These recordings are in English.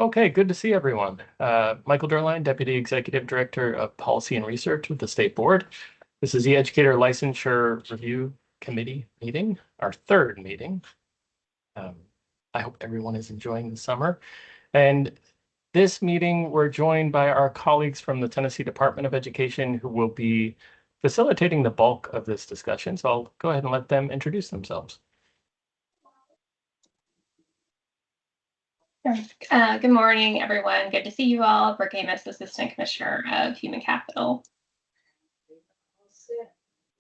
Okay, good to see everyone. Michael Derline, Deputy Executive Director of Policy and Research with the State Board. This is the Educator Licensure Review Committee meeting, our third meeting. I hope everyone is enjoying the summer. And this meeting, we're joined by our colleagues from the Tennessee Department of Education who will be facilitating the bulk of this discussion. So I'll go ahead and let them introduce themselves. Good morning, everyone. Good to see you all. Brooke Amos, Assistant Commissioner of Human Capital.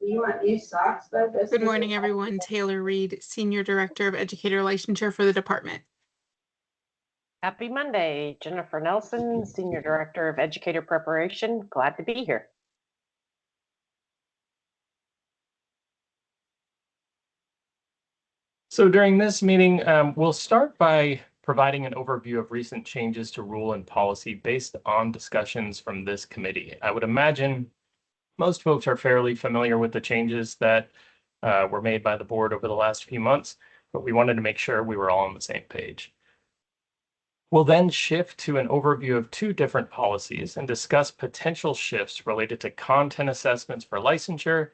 Good morning, everyone. Taylor Reed, Senior Director of Educator Licensure for the department. Happy Monday. Jennifer Nelson, Senior Director of Educator Preparation. Glad to be here. So during this meeting, we'll start by providing an overview of recent changes to rule and policy based on discussions from this committee. I would imagine most folks are fairly familiar with the changes that were made by the board over the last few months, but we wanted to make sure we were all on the same page. We'll then shift to an overview of two different policies and discuss potential shifts related to content assessments for licensure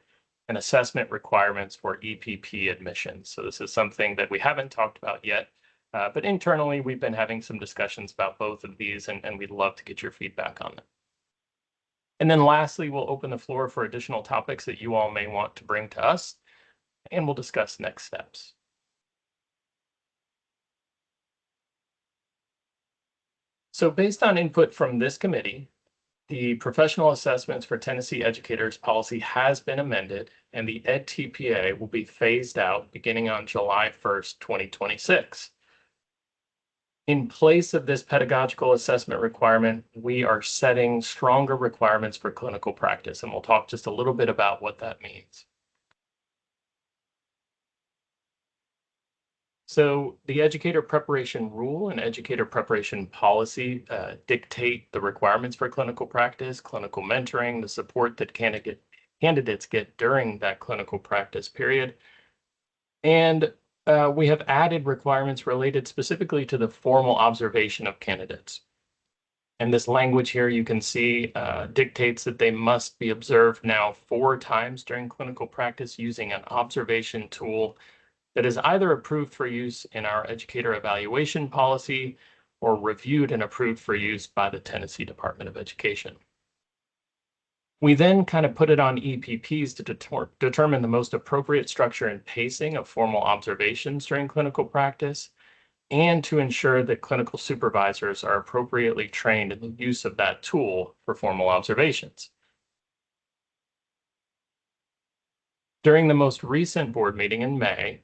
and assessment requirements for EPP admissions. So this is something that we haven't talked about yet, but internally we've been having some discussions about both of these, and we'd love to get your feedback on them. And then lastly, we'll open the floor for additional topics that you all may want to bring to us, and we'll discuss next steps. So based on input from this committee, the professional assessments for Tennessee educators policy has been amended, and the EdTPA will be phased out beginning on July 1st, 2026. In place of this pedagogical assessment requirement, we are setting stronger requirements for clinical practice, and we'll talk just a little bit about what that means. So the educator preparation rule and educator preparation policy dictate the requirements for clinical practice, clinical mentoring, the support that candidates get during that clinical practice period. And we have added requirements related specifically to the formal observation of candidates. And this language here you can see dictates that they must be observed now 4 times during clinical practice using an observation tool that is either approved for use in our educator evaluation policy or reviewed and approved for use by the Tennessee Department of Education. We then kind of put it on EPPs to determine the most appropriate structure and pacing of formal observations during clinical practice, and to ensure that clinical supervisors are appropriately trained in the use of that tool for formal observations. During the most recent board meeting in May,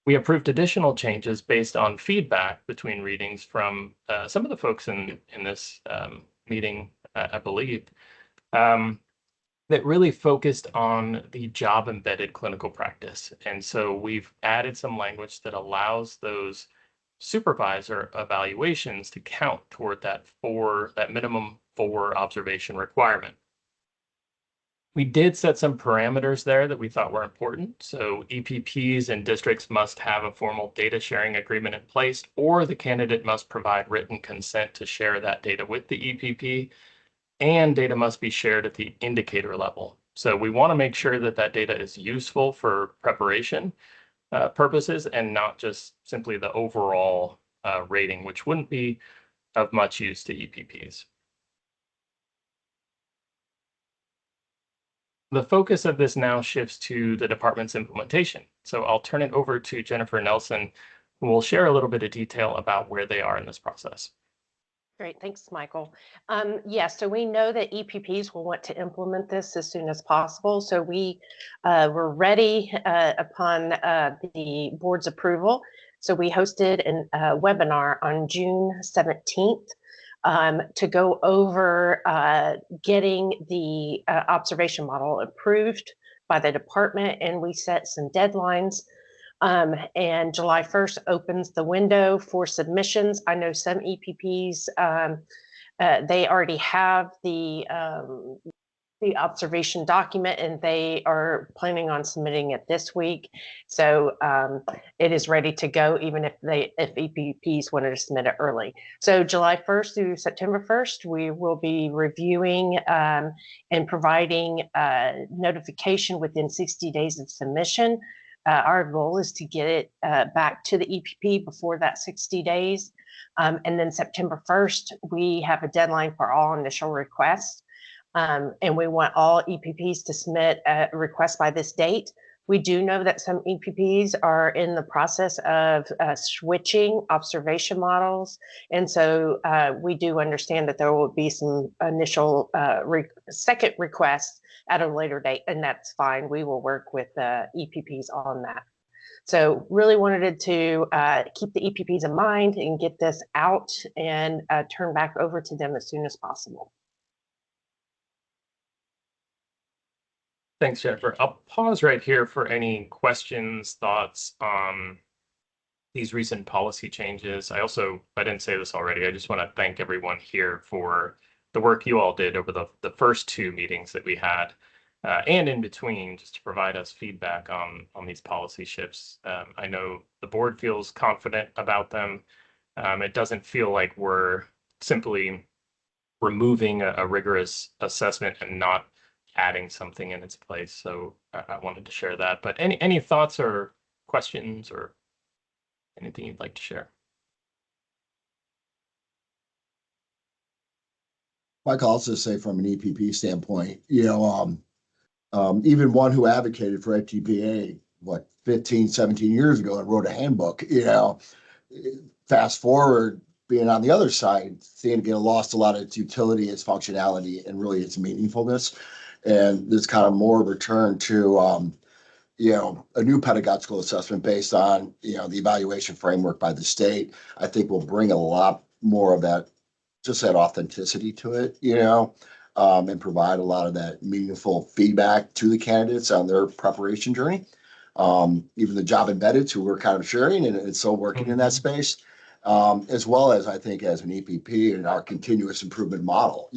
we approved additional changes based on feedback between readings from some of the folks in this meeting, I believe, that really focused on the job embedded clinical practice. And so we've added some language that allows those supervisor evaluations to count toward that minimum 4 observation requirement. We did set some parameters there that we thought were important. So EPPs and districts must have a formal data sharing agreement in place, or the candidate must provide written consent to share that data with the EPP, and data must be shared at the indicator level. So we want to make sure that that data is useful for preparation purposes and not just simply the overall rating, which wouldn't be of much use to EPPs. The focus of this now shifts to the department's implementation. So I'll turn it over to Jennifer Nelson, who will share a little bit of detail about where they are in this process. Great, thanks, Michael. Yes, so we know that EPPs will want to implement this as soon as possible. So we were ready upon the board's approval. So we hosted a webinar on June 17th to go over getting the observation model approved by the department, and we set some deadlines. And July 1st opens the window for submissions. I know some EPPs, they already have the the observation document, and they are planning on submitting it this week. So it is ready to go, even if EPPs wanted to submit it early. So July 1st through September 1st, we will be reviewing and providing notification within 60 days of submission. Our goal is to get it back to the EPP before that 60 days. And then September 1st, we have a deadline for all initial requests. And we want all EPPs to submit a request by this date. We do know that some EPPs are in the process of switching observation models. And so we do understand that there will be some initial second requests at a later date, and that's fine. We will work with EPPs on that. So really wanted to keep the EPPs in mind and get this out and turn back over to them as soon as possible. Thanks, Jennifer. I'll pause right here for any questions, thoughts on these recent policy changes. I didn't say this already, I just want to thank everyone here for the work you all did over the first two meetings that we had and in between, just to provide us feedback on these policy shifts. I know the board feels confident about them. It doesn't feel like we're simply removing a rigorous assessment and not adding something in its place. So I wanted to share that. But any thoughts or questions or anything you'd like to share? I can also say from an EPP standpoint, even one who advocated for FTPA, 15, 17 years ago and wrote a handbook, fast forward, being on the other side, seeing it lost a lot of its utility, its functionality, and really its meaningfulness. And there's kind of more return to, a new pedagogical assessment based on, the evaluation framework by the state, I think will bring a lot more of that, just that authenticity to it, and provide a lot of that meaningful feedback to the candidates on their preparation journey. Even the job embedded who we're kind of sharing and still working in that space, as well as I think as an EPP and our continuous improvement model,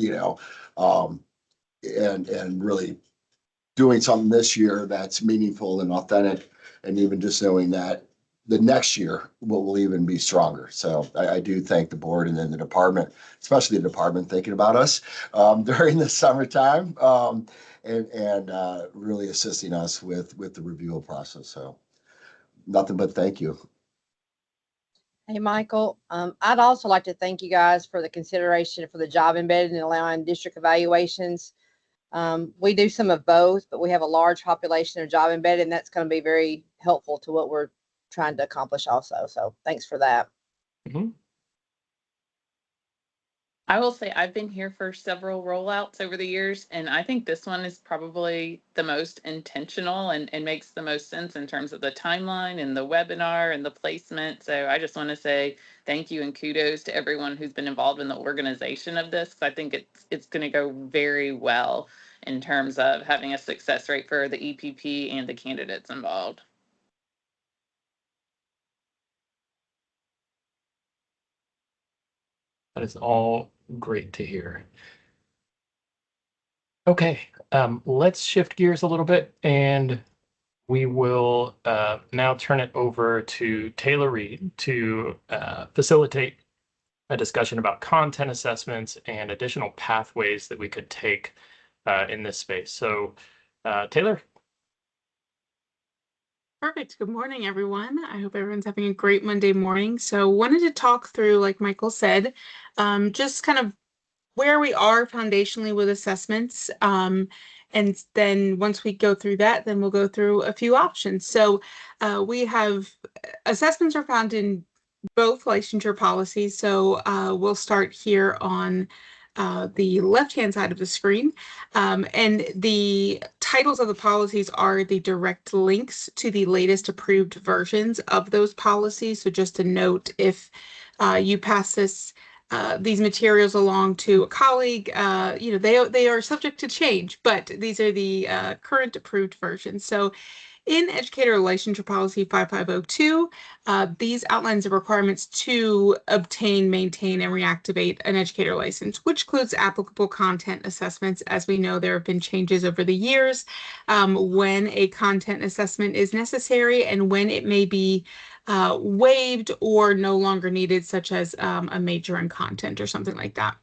and really doing something this year that's meaningful and authentic, and even just knowing that the next year will even be stronger. So I do thank the board and then the department, especially the department, thinking about us during the summertime and really assisting us with the review process. So nothing but thank you. Hey, Michael, I'd also like to thank you guys for the consideration for the job embedded and allowing district evaluations. We do some of both, but we have a large population of job embedded, and that's going to be very helpful to what we're trying to accomplish also. So thanks for that. Mm-hmm. I will say I've been here for several rollouts over the years, and I think this one is probably the most intentional and makes the most sense in terms of the timeline and the webinar and the placement. So I just want to say thank you and kudos to everyone who's been involved in the organization of this. I think it's going to go very well in terms of having a success rate for the EPP and the candidates involved. That is all great to hear. Okay, let's shift gears a little bit, and we will now turn it over to Taylor Reed to facilitate a discussion about content assessments and additional pathways that we could take in this space. So, Taylor. Perfect. Good morning, everyone. I hope everyone's having a great Monday morning. So wanted to talk through, like Michael said, just kind of where we are foundationally with assessments. And then once we go through that, then we'll go through a few options. So we have assessments are found in both licensure policies. So we'll start here on the left-hand side of the screen. And the titles of the policies are the direct links to the latest approved versions of those policies. So just a note, if you pass these materials along to a colleague, they are subject to change, but these are the current approved versions. So in Educator Licensure Policy 5502, these outlines the requirements to obtain, maintain, and reactivate an educator license, which includes applicable content assessments. As we know, there have been changes over the years when a content assessment is necessary and when it may be waived or no longer needed, such as a major in content or something like that.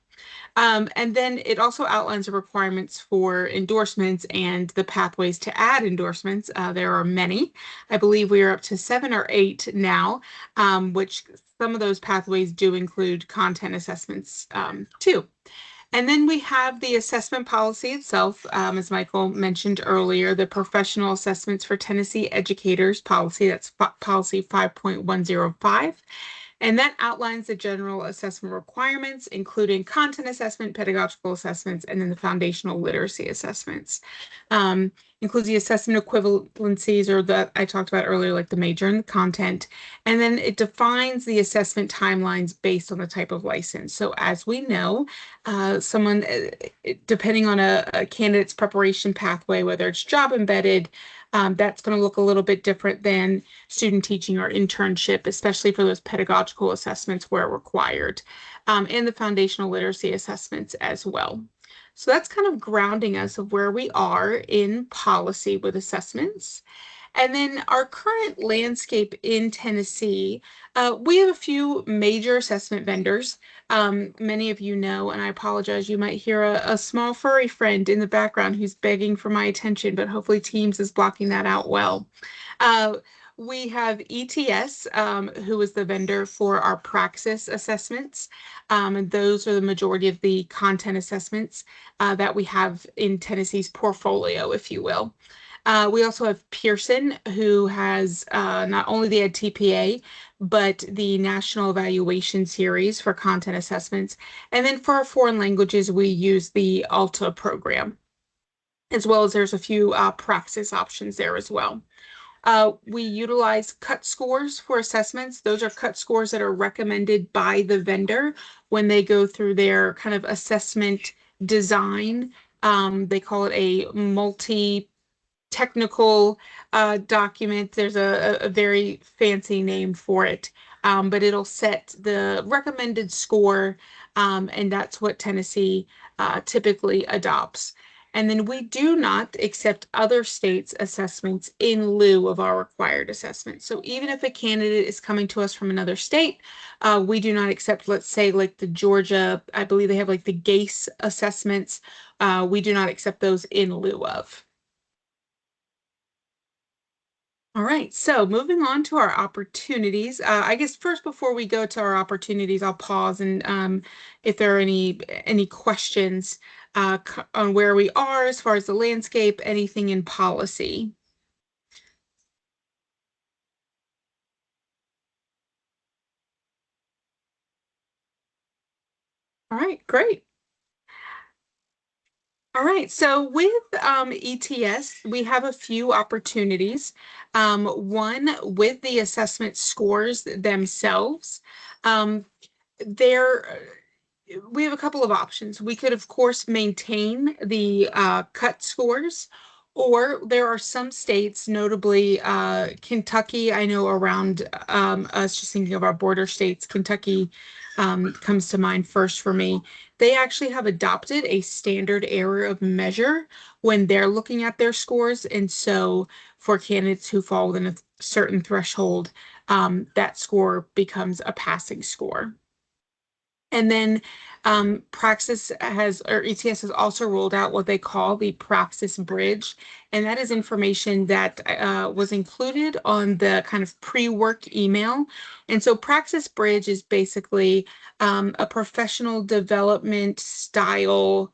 And then it also outlines the requirements for endorsements and the pathways to add endorsements. There are many. I believe we are up to 7 or 8 now, which some of those pathways do include content assessments too. And then we have the assessment policy itself, as Michael mentioned earlier, the professional assessments for Tennessee educators policy, that's policy 5.105. And that outlines the general assessment requirements, including content assessment, pedagogical assessments, and then the foundational literacy assessments. Includes the assessment equivalencies, or that I talked about earlier, like the major and the content. And then it defines the assessment timelines based on the type of license. So as we know, someone, depending on a candidate's preparation pathway, whether it's job embedded, that's going to look a little bit different than student teaching or internship, especially for those pedagogical assessments where required, and the foundational literacy assessments as well. So that's kind of grounding us of where we are in policy with assessments. And then our current landscape in Tennessee, we have a few major assessment vendors. Many of you know, and I apologize, you might hear a small furry friend in the background who's begging for my attention, but hopefully Teams is blocking that out well. We have ETS, who is the vendor for our Praxis assessments. And those are the majority of the content assessments that we have in Tennessee's portfolio, if you will. We also have Pearson, who has not only the EdTPA, but the National Evaluation Series for content assessments. And then for our foreign languages, we use the ALTA program, as well as there's a few Praxis options there as well. We utilize cut scores for assessments. Those are cut scores that are recommended by the vendor when they go through their kind of assessment design. They call it a multi-technical document. There's a very fancy name for it, but it'll set the recommended score, and that's what Tennessee typically adopts. And then we do not accept other states' assessments in lieu of our required assessments. So even if a candidate is coming to us from another state, we do not accept, let's say, like the Georgia, I believe they have like the GACE assessments. We do not accept those in lieu of. All right, so moving on to our opportunities. I guess first, before we go to our opportunities, I'll pause and if there are any questions on where we are as far as the landscape, anything in policy. All right, great. All right, so with ETS, we have a few opportunities. One with the assessment scores themselves. We have a couple of options. We could, of course, maintain the cut scores, or there are some states, notably Kentucky. I know around us, just thinking of our border states, Kentucky comes to mind first for me. They actually have adopted a standard error of measure when they're looking at their scores. And so for candidates who fall within a certain threshold, that score becomes a passing score. And then Praxis or ETS has also rolled out what they call the Praxis Bridge. And that is information that was included on the kind of pre-work email. And so Praxis Bridge is basically a professional development style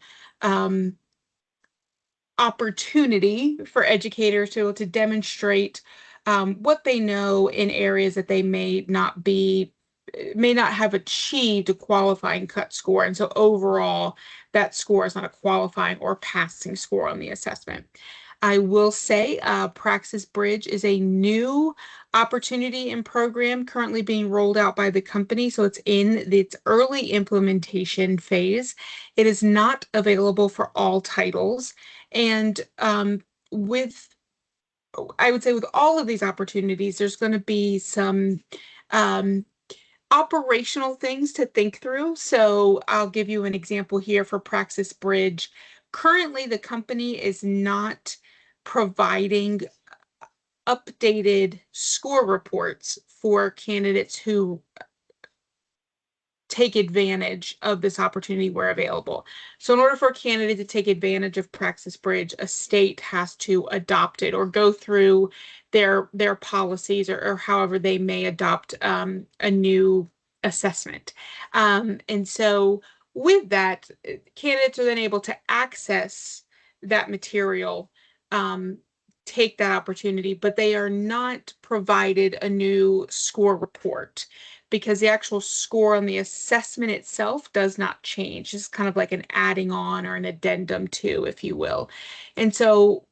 opportunity for educators to be able to demonstrate what they know in areas that they may not have achieved a qualifying cut score. And so overall, that score is not a qualifying or passing score on the assessment. I will say Praxis Bridge is a new opportunity and program currently being rolled out by the company. So it's in its early implementation phase. It is not available for all titles. And with I would say with all of these opportunities, there's going to be some um, operational things to think through. So I'll give you an example here for Praxis Bridge. Currently, the company is not providing updated score reports for candidates who take advantage of this opportunity where available. So in order for a candidate to take advantage of Praxis Bridge, a state has to adopt it or go through their policies or however they may adopt a new assessment. And so with that, candidates are then able to access that material, take that opportunity, but they are not provided a new score report because the actual score on the assessment itself does not change. It's kind of like an adding on or an addendum to, if you will. And so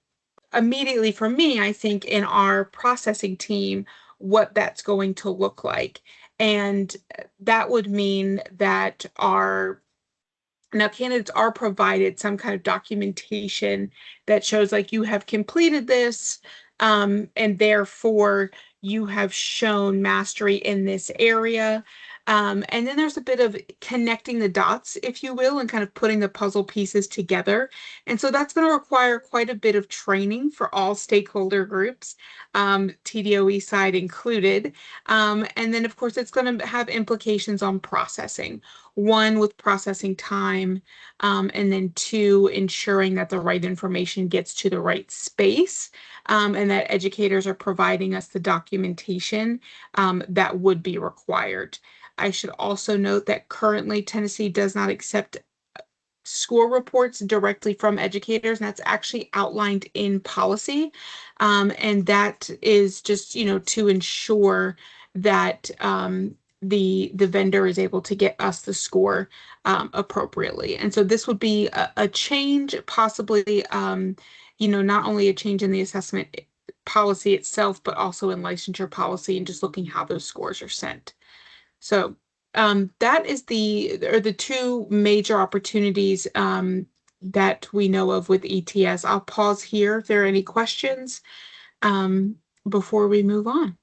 immediately for me, I think in our processing team, what that's going to look like. And that would mean that now candidates are provided some kind of documentation that shows like you have completed this, and therefore you have shown mastery in this area. And then there's a bit of connecting the dots, if you will, and kind of putting the puzzle pieces together. And so that's going to require quite a bit of training for all stakeholder groups, TDOE side included. And then, of course, it's going to have implications on processing. One, with processing time, and then two, ensuring that the right information gets to the right space, and that educators are providing us the documentation that would be required. I should also note that currently Tennessee does not accept score reports directly from educators, and that's actually outlined in policy. And that is just, to ensure that the vendor is able to get us the score appropriately. And so this would be a change, possibly, not only a change in the assessment policy itself, but also in licensure policy and just looking how those scores are sent. So that is the two major opportunities that we know of with ETS. I'll pause here if there are any questions before we move on.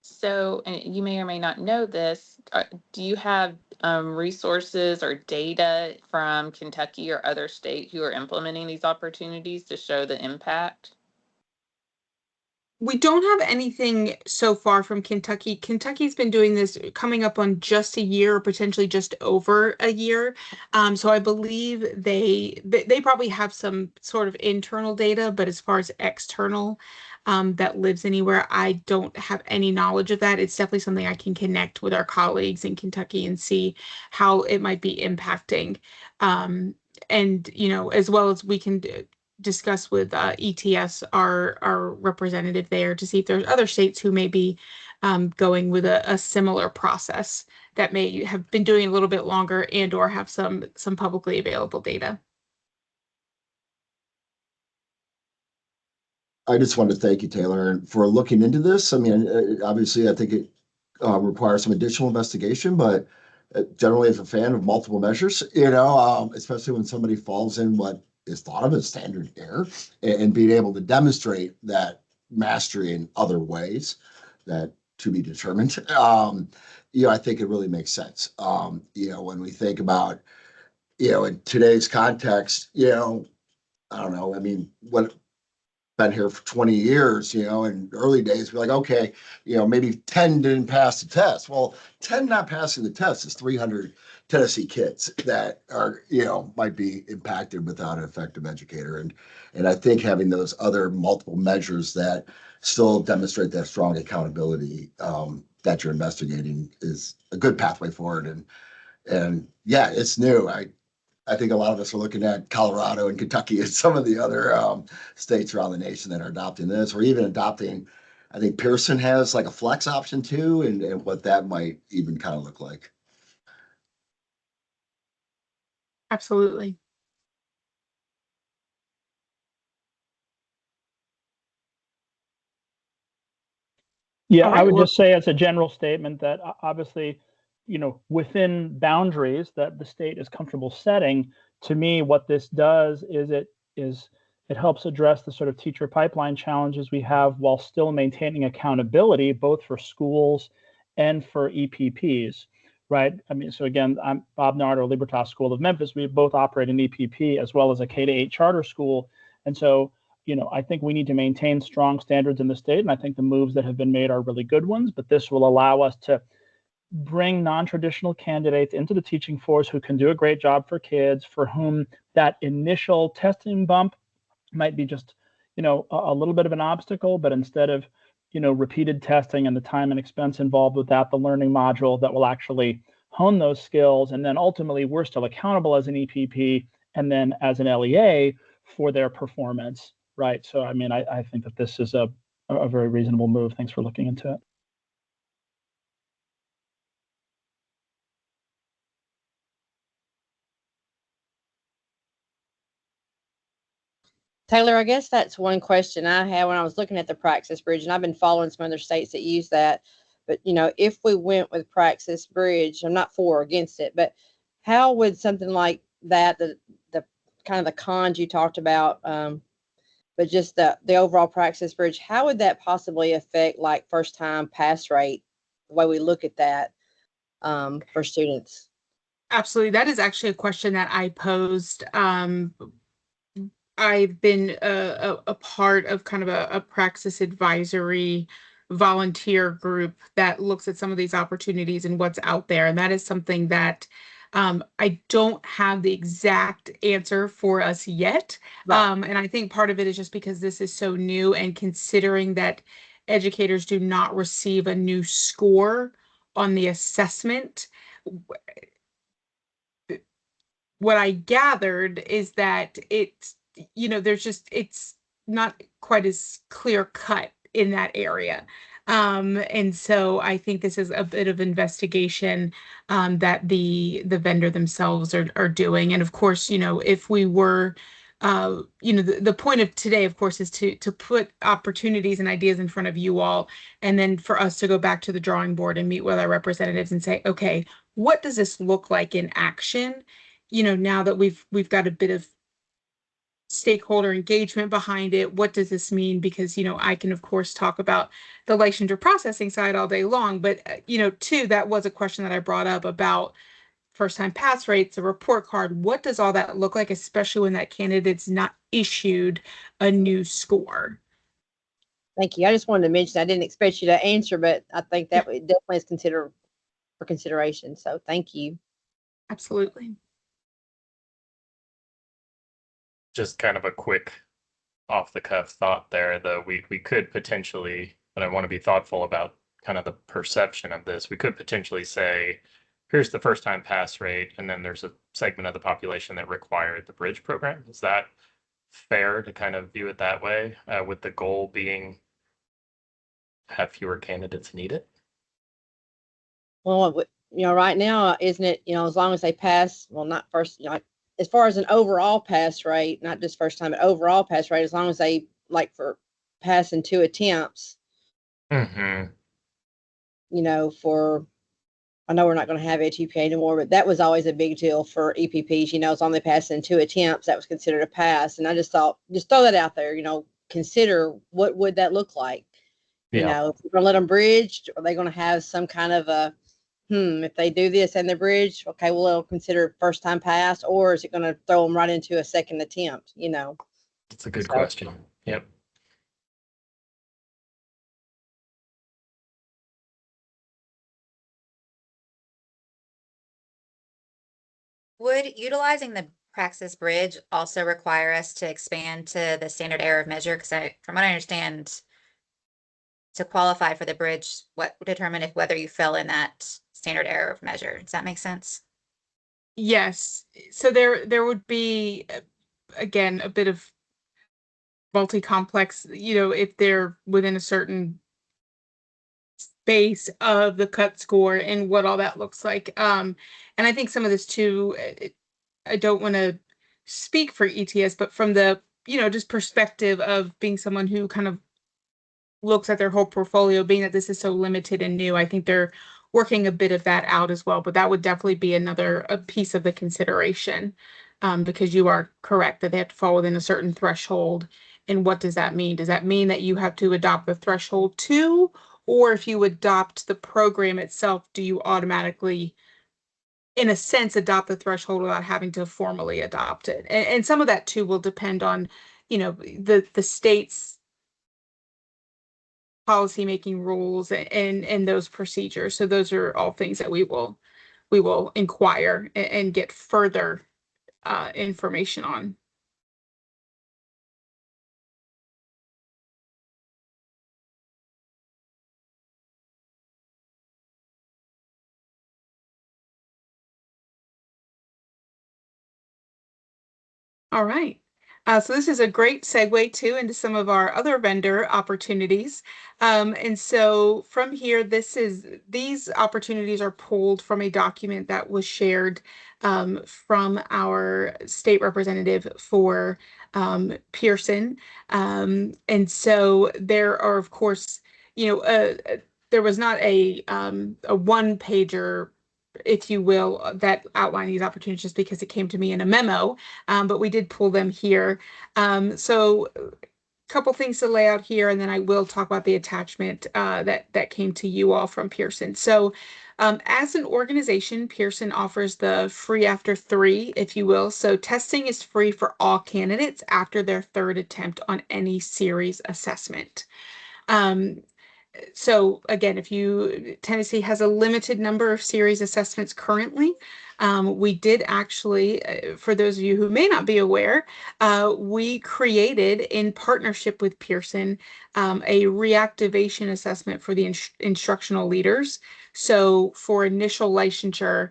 So, and you may or may not know this, do you have resources or data from Kentucky or other states who are implementing these opportunities to show the impact? We don't have anything so far from Kentucky. Kentucky's been doing this coming up on just a year, or potentially just over a year. So I believe they probably have some sort of internal data, but as far as external that lives anywhere, I don't have any knowledge of that. It's definitely something I can connect with our colleagues in Kentucky and see how it might be impacting. And as well as we can discuss with ETS, our representative there, to see if there's other states who may be going with a similar process that may have been doing a little bit longer and or have some publicly available data. I just wanted to thank you, Taylor, for looking into this. I mean, obviously, I think it requires some additional investigation, but generally, as a fan of multiple measures, especially when somebody falls in what is thought of as standard error, and being able to demonstrate that mastery in other ways that to be determined, I think it really makes sense. When we think about, in today's context, I don't know, I mean, what been here for 20 years, in early days, we're like, okay, maybe 10 didn't pass the test. Well, 10 not passing the test is 300 Tennessee kids that are, might be impacted without an effective educator. And I think having those other multiple measures that still demonstrate that strong accountability that you're investigating is a good pathway forward. And yeah, it's new. I think a lot of us are looking at Colorado and Kentucky and some of the other states around the nation that are adopting this, or even adopting. I think Pearson has like a flex option too, and what that might even kind of look like. Absolutely. Yeah, All right, I would well- just say as a general statement that obviously, within boundaries that the state is comfortable setting, to me, what this does is it It helps address the sort of teacher pipeline challenges we have while still maintaining accountability, both for schools and for EPPs, right? I mean, so again, I'm Bob Nard, or Libertas School of Memphis. We both operate an EPP as well as a K-8 charter school. And so, I think we need to maintain strong standards in the state. And I think the moves that have been made are really good ones, but this will allow us to bring non-traditional candidates into the teaching force who can do a great job for kids, for whom that initial testing bump might be just, a little bit of an obstacle, but instead of, repeated testing and the time and expense involved with that, the learning module that will actually hone those skills. And then ultimately we're still accountable as an EPP and then as an LEA for their performance, right? So, I mean, I think that this is a very reasonable move. Thanks for looking into it. Taylor, I guess that's one question I had when I was looking at the Praxis Bridge, and I've been following some other states that use that. But, if we went with Praxis Bridge, I'm not for or against it, but how would something like that, the kind of the cons you talked about, but just the overall Praxis Bridge, how would that possibly affect like first time pass rate, the way we look at that for students? Absolutely. That is actually a question that I posed. I've been a part of kind of a Praxis advisory volunteer group that looks at some of these opportunities and what's out there. And that is something that I don't have the exact answer for us yet. Right. And I think part of it is just because this is so new, and considering that educators do not receive a new score on the assessment. What I gathered is that it's, it's not quite as clear cut in that area. And so I think this is a bit of investigation that the vendor themselves are doing. And of course, if we were, the point of today, of course, is to put opportunities and ideas in front of you all, and then for us to go back to the drawing board and meet with our representatives and say, okay, what does this look like in action? Now that we've got a bit of stakeholder engagement behind it, what does this mean? Because, I can, of course, talk about the licensure processing side all day long, but, too, that was a question that I brought up about first-time pass rates, a report card. What does all that look like, especially when that candidate's not issued a new score? Thank you. I just wanted to mention, I didn't expect you to answer, but I think that definitely is considered for consideration. So thank you. Absolutely. Just kind of a quick off the cuff thought there, though we could potentially, but I want to be thoughtful about kind of the perception of this. We could potentially say, here's the first time pass rate, and then there's a segment of the population that required the bridge program. Is that fair to kind of view it that way, with the goal being have fewer candidates need it? Well, right now, isn't it, as long as they pass, well, not first, as far as an overall pass rate, not just first time, but overall pass rate, as long as they for passing 2 attempts, Mm-hmm. for, I know we're not going to have HEPA anymore, but that was always a big deal for EPPs, as long as they pass in 2 attempts, that was considered a pass. And I just thought, just throw that out there, consider what would that look like? Yeah. If we're going to let them bridge, are they going to have some kind of a, if they do this and the bridge, okay, well, it'll consider first time pass, or is it going to throw them right into a second attempt, It's a good question. Yep. Would utilizing the Praxis Bridge also require us to expand to the standard error of measure? Because from what I understand, to qualify for the bridge, what would determine if whether you fell in that standard error of measure? Does that make sense? Yes. So there would be, again, a bit of multi-complex, if they're within a certain space of the cut score and what all that looks like. And I think some of this too, I don't want to speak for ETS, but from the, just perspective of being someone who kind of looks at their whole portfolio, being that this is so limited and new, I think they're working a bit of that out as well. But that would definitely be a piece of the consideration. because you are correct that they have to fall within a certain threshold. And what does that mean? Does that mean that you have to adopt the threshold too? Or if you adopt the program itself, do you automatically, in a sense, adopt the threshold without having to formally adopt it? And some of that too will depend on, the state's policymaking rules and those procedures. So those are all things that we will inquire and get further information on. All right. So this is a great segue too into some of our other vendor opportunities. And so from here, these opportunities are pulled from a document that was shared from our state representative for Pearson. And so there are, of course, there was not a one pager, if you will, that outlined these opportunities just because it came to me in a memo, but we did pull them here. So a couple things to lay out here, and then I will talk about the attachment that came to you all from Pearson. So as an organization, Pearson offers the free after 3, if you will. So testing is free for all candidates after their 3rd attempt on any series assessment. So again, Tennessee has a limited number of series assessments currently. We did actually, for those of you who may not be aware, we created in partnership with Pearson a reactivation assessment for the instructional leaders. So for initial licensure,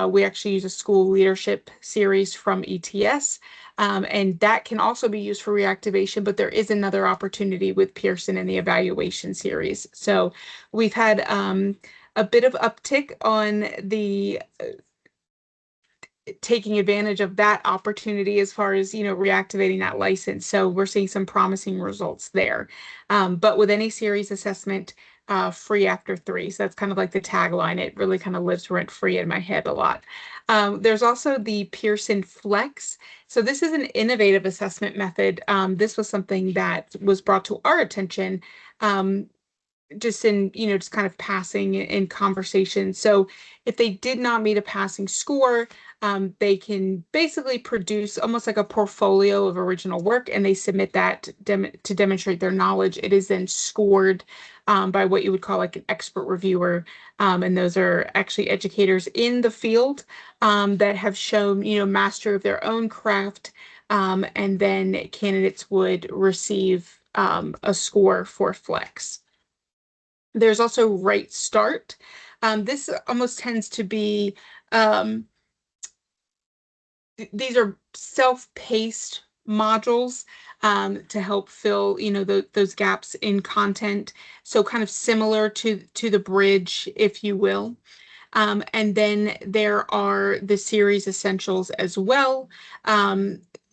we actually use a school leadership series from ETS. And that can also be used for reactivation, but there is another opportunity with Pearson in the evaluation series. So we've had a bit of uptick on the taking advantage of that opportunity as far as, reactivating that license. So we're seeing some promising results there. But with any series assessment, free after 3. So that's kind of like the tagline. It really kind of lives rent free in my head a lot. There's also the Pearson Flex. So this is an innovative assessment method. This was something that was brought to our attention just in, just kind of passing in conversation. So if they did not meet a passing score, they can basically produce almost like a portfolio of original work, and they submit that to demonstrate their knowledge. It is then scored by what you would call like an expert reviewer. And those are actually educators in the field that have shown, mastery of their own craft. And then candidates would receive a score for Flex. There's also Right Start. This almost tends to be, these are self-paced modules to help fill, those gaps in content. So kind of similar to the bridge, if you will. And then there are the series essentials as well.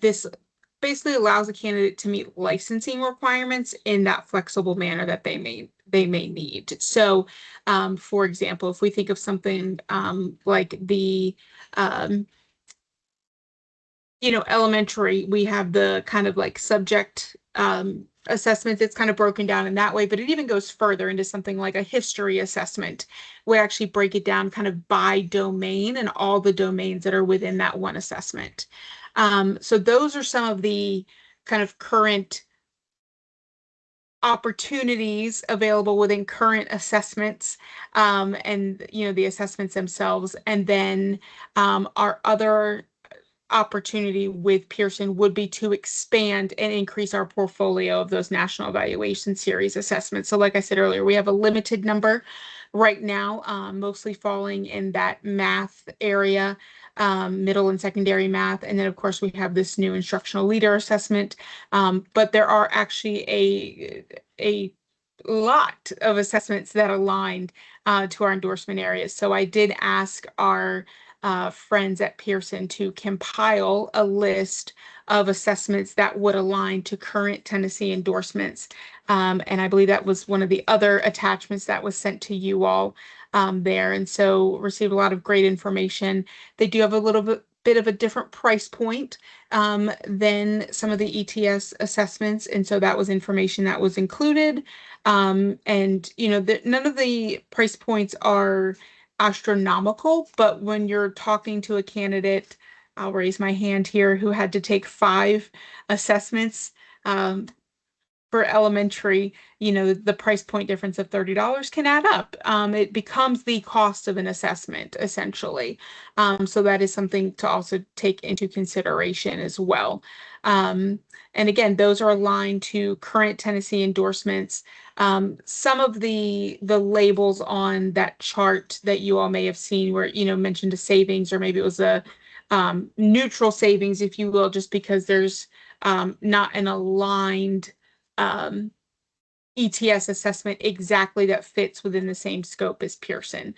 This basically allows a candidate to meet licensing requirements in that flexible manner that they may need. So, for example, if we think of something like the elementary, we have the kind of like subject assessment that's kind of broken down in that way, but it even goes further into something like a history assessment. We actually break it down kind of by domain and all the domains that are within that one assessment. So those are some of the kind of current opportunities available within current assessments and the assessments themselves. And then our other opportunity with Pearson would be to expand and increase our portfolio of those national evaluation series assessments. So like I said earlier, we have a limited number right now, mostly falling in that math area, middle and secondary math. And then of course we have this new instructional leader assessment. But there are actually a lot of assessments that aligned to our endorsement areas. So I did ask our friends at Pearson to compile a list of assessments that would align to current Tennessee endorsements. And I believe that was one of the other attachments that was sent to you all there. And so received a lot of great information. They do have a little bit bit of a different price point than some of the ETS assessments. And so that was information that was included. And, none of the price points are astronomical, but when you're talking to a candidate, I'll raise my hand here, who had to take 5 assessments um, for elementary, the price point difference of $30 can add up. It becomes the cost of an assessment, essentially. So that is something to also take into consideration as well. And again, those are aligned to current Tennessee endorsements. Some of the labels on that chart that you all may have seen where, mentioned a savings, or maybe it was a neutral savings, if you will, just because there's not an aligned ETS assessment exactly that fits within the same scope as Pearson.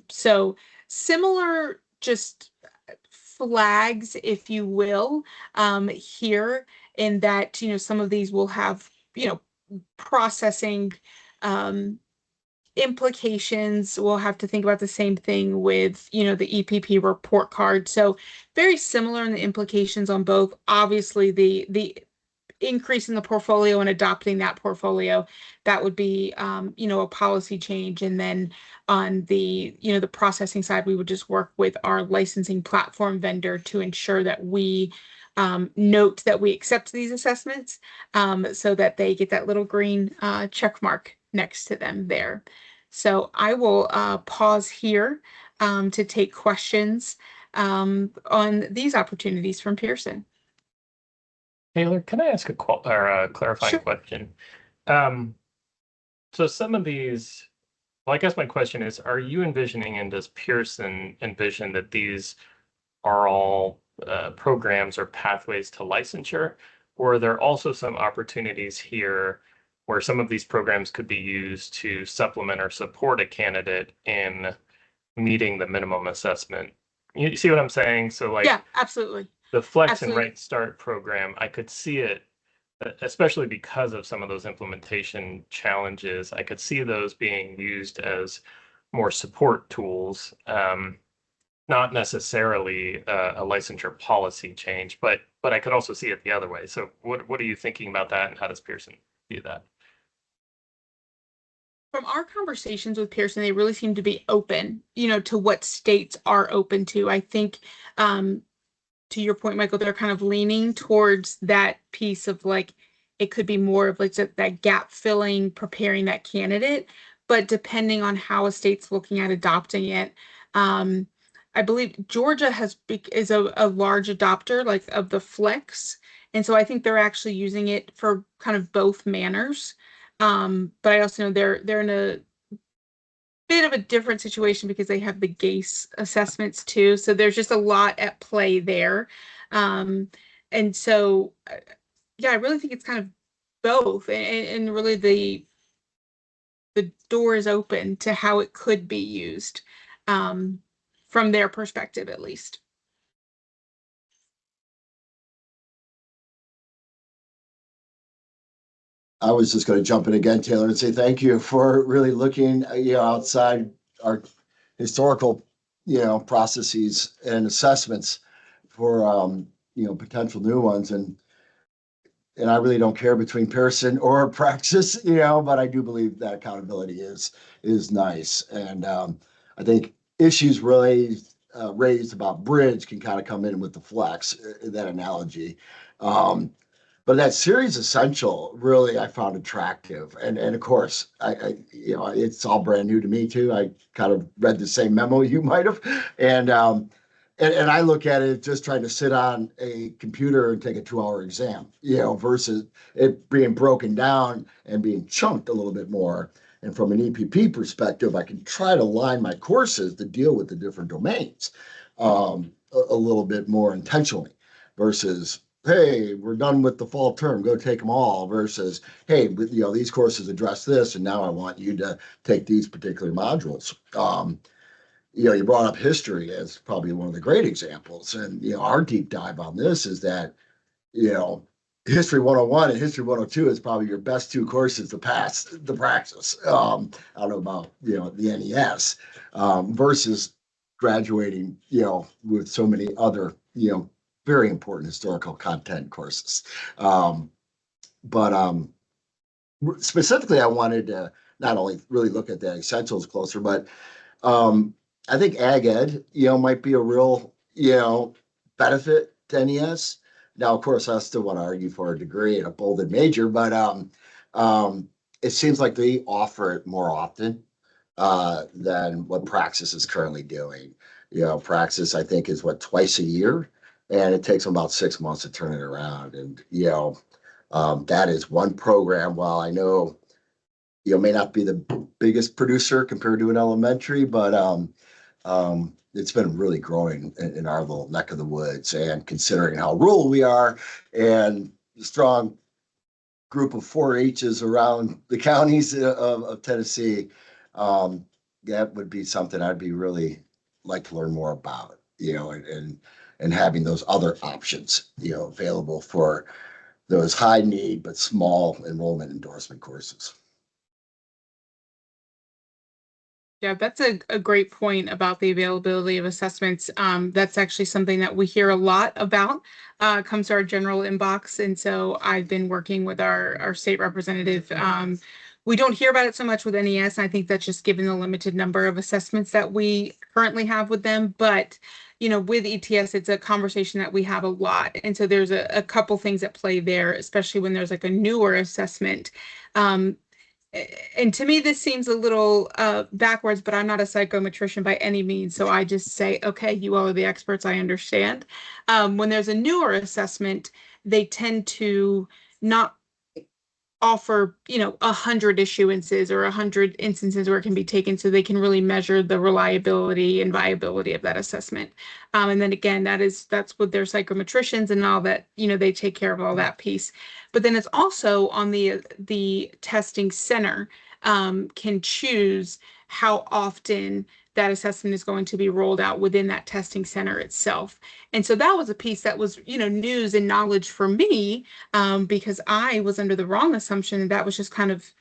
So similar, just flags, if you will, here, in that, some of these will have, processing implications. We'll have to think about the same thing with, the EPP report card. So very similar in the implications on both. Obviously, the increasing the portfolio and adopting that portfolio, that would be a policy change. And then on the the processing side, we would just work with our licensing platform vendor to ensure that we note that we accept these assessments, so that they get that little green check mark next to them there. So I will pause here to take questions on these opportunities from Pearson. Taylor, can I ask a clarifying Sure. question? So some of these, well, I guess my question is, are you envisioning, and does Pearson envision, that these are all programs or pathways to licensure? Or are there also some opportunities here where some of these programs could be used to supplement or support a candidate in meeting the minimum assessment? You see what I'm saying? So like, Yeah, absolutely. the Flex Absolutely. and Right Start program, I could see it, especially because of some of those implementation challenges, I could see those being used as more support tools, not necessarily a licensure policy change, but I could also see it the other way. So what are you thinking about that, and how does Pearson view that? From our conversations with Pearson, they really seem to be open, to what states are open to. I think, to your point, Michael, they're kind of leaning towards that piece of like, it could be more of like that gap filling, preparing that candidate. But depending on how a state's looking at adopting it, I believe Georgia is a large adopter, like, of the Flex. And so I think they're actually using it for kind of both manners. But I also know they're in a bit of a different situation because they have the GACE assessments too. So there's just a lot at play there. And so, yeah, I really think it's kind of both. And really the door is open to how it could be used, from their perspective, at least. I was just going to jump in again, Taylor, and say thank you for really looking, outside our historical, processes and assessments for, potential new ones. And I really don't care between Pearson or Praxis, but I do believe that accountability is nice. And I think issues raised about bridge can kind of come in with the Flex, that analogy. But that series essential, really, I found attractive. And of course, it's all brand new to me too. I kind of read the same memo you might have. And I look at it just trying to sit on a computer and take a 2-hour exam, versus it being broken down and being chunked a little bit more. And from an EPP perspective, I can try to line my courses to deal with the different domains a little bit more intentionally, versus, hey, we're done with the fall term, go take them all, versus, hey, these courses address this, and now I want you to take these particular modules. You brought up history as probably one of the great examples. And, our deep dive on this is that, History 101 and History 102 is probably your best 2 courses to pass the Praxis. I don't know about, the NES, versus graduating, with so many other, very important historical content courses. But specifically, I wanted to not only really look at the essentials closer, but I think ag ed, might be a real, benefit to NES. Now, of course, I still want to argue for a degree and a bolded major, but it seems like they offer it more often than what Praxis is currently doing. Praxis, I think, is what, twice a year, and it takes them about 6 months to turn it around. And, that is one program. While I know, may not be the biggest producer compared to an elementary, but it's been really growing in our little neck of the woods. And considering how rural we are and the strong group of 4-H's around the counties of Tennessee, that would be something I'd be really like to learn more about, and having those other options, available for those high need but small enrollment endorsement courses. Yeah, that's a great point about the availability of assessments. That's actually something that we hear a lot about, comes to our general inbox. And so I've been working with our state representative. We don't hear about it so much with NES. And I think that's just given the limited number of assessments that we currently have with them. But, with ETS, it's a conversation that we have a lot. And so there's a couple things at play there, especially when there's like a newer assessment. And to me, this seems a little backwards, but I'm not a psychometrician by any means. So I just say, okay, you all are the experts. I understand. When there's a newer assessment, they tend to not offer 100 issuances or 100 instances where it can be taken, so they can really measure the reliability and viability of that assessment. And then again, that's with their psychometricians and all that, they take care of all that piece. But then it's also on the testing center, can choose how often that assessment is going to be rolled out within that testing center itself. And so that was a piece that was, news and knowledge for me, because I was under the wrong assumption that was just kind of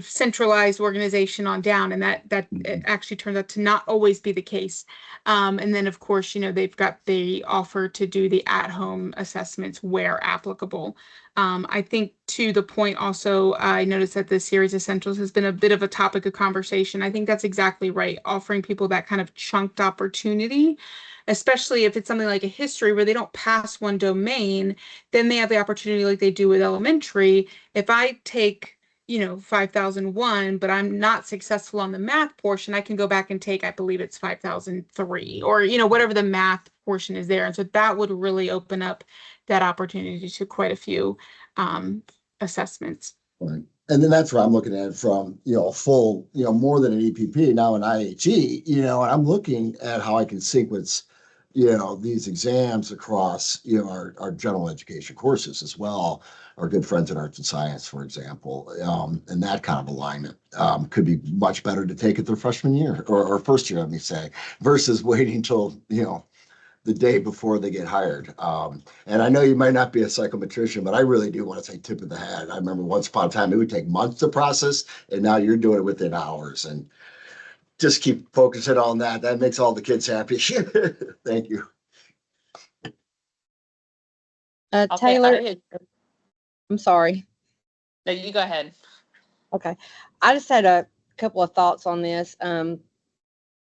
centralized organization on down, and that it actually turns out to not always be the case. And then of course, they've got the offer to do the at-home assessments where applicable. I think to the point also, I noticed that the series essentials has been a bit of a topic of conversation. I think that's exactly right, offering people that kind of chunked opportunity, especially if it's something like a history where they don't pass one domain, then they have the opportunity like they do with elementary. If I take 5001, but I'm not successful on the math portion, I can go back and take, I believe it's 5003, or, whatever the math portion is there. And so that would really open up that opportunity to quite a few assessments. Right. And then that's where I'm looking at it from, a full, more than an EPP, now an IHE, and I'm looking at how I can sequence, these exams across, our general education courses as well. Our good friends in arts and science, for example, and that kind of alignment could be much better to take it their freshman year or first year, let me say, versus waiting till, the day before they get hired. And I know you might not be a psychometrician, but I really do want to say tip of the hat. I remember once upon a time, it would take months to process, and now you're doing it within hours. And just keep focusing on that. That makes all the kids happy. Thank you. Taylor, I'm sorry. No, you go ahead. Okay. I just had a couple of thoughts on this.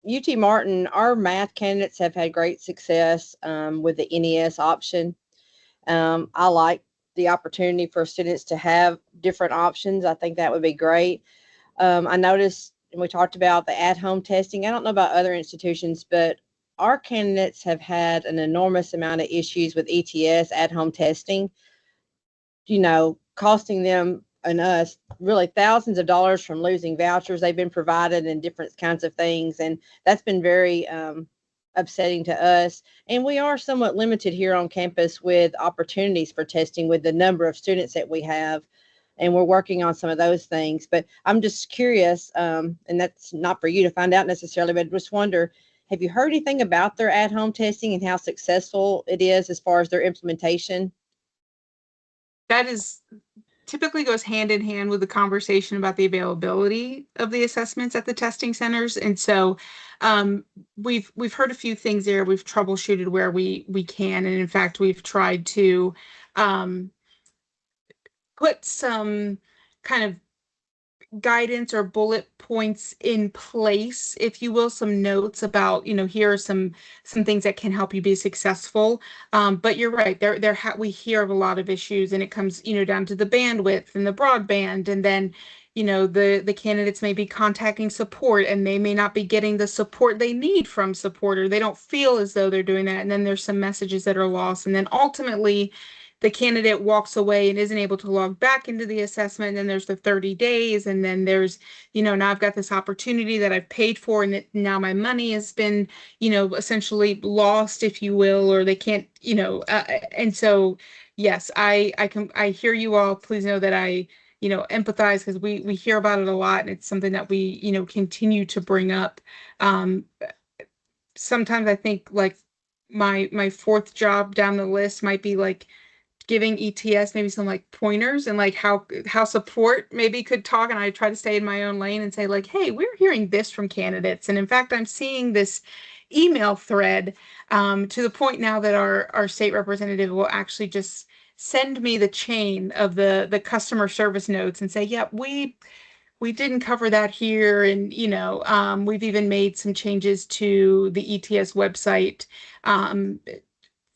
UT Martin, our math candidates have had great success with the NES option. I like the opportunity for students to have different options. I think that would be great. I noticed, and we talked about the at-home testing. I don't know about other institutions, but our candidates have had an enormous amount of issues with ETS at-home testing, costing them and us really thousands of dollars from losing vouchers they've been provided and different kinds of things. And that's been very upsetting to us. And we are somewhat limited here on campus with opportunities for testing with the number of students that we have. And we're working on some of those things. But I'm just curious, and that's not for you to find out necessarily, but just wonder, have you heard anything about their at-home testing and how successful it is as far as their implementation? That is typically goes hand in hand with the conversation about the availability of the assessments at the testing centers. And so we've heard a few things there. We've troubleshooted where we can, and in fact, we've tried to put some kind of guidance or bullet points in place, if you will, some notes about, here are some things that can help you be successful. But you're right, we hear of a lot of issues, and it comes, down to the bandwidth and the broadband, and then, the candidates may be contacting support and they may not be getting the support they need from support, or they don't feel as though they're doing that. And then there's some messages that are lost. And then ultimately, the candidate walks away and isn't able to log back into the assessment. And then there's the 30 days. And then there's, now I've got this opportunity that I've paid for, and now my money has been, essentially lost, if you will, or they can't, and so, yes, I hear you all. Please know that I, empathize, because we hear about it a lot, and it's something that we, continue to bring up. Sometimes I think like my fourth job down the list might be like giving ETS maybe some like pointers, and like how support maybe could talk, and I try to stay in my own lane and say like, hey, we're hearing this from candidates, and in fact I'm seeing this email thread, to the point now that our state representative will actually just send me the chain of the customer service notes and say, yeah, we didn't cover that here, and we've even made some changes to the ETS website,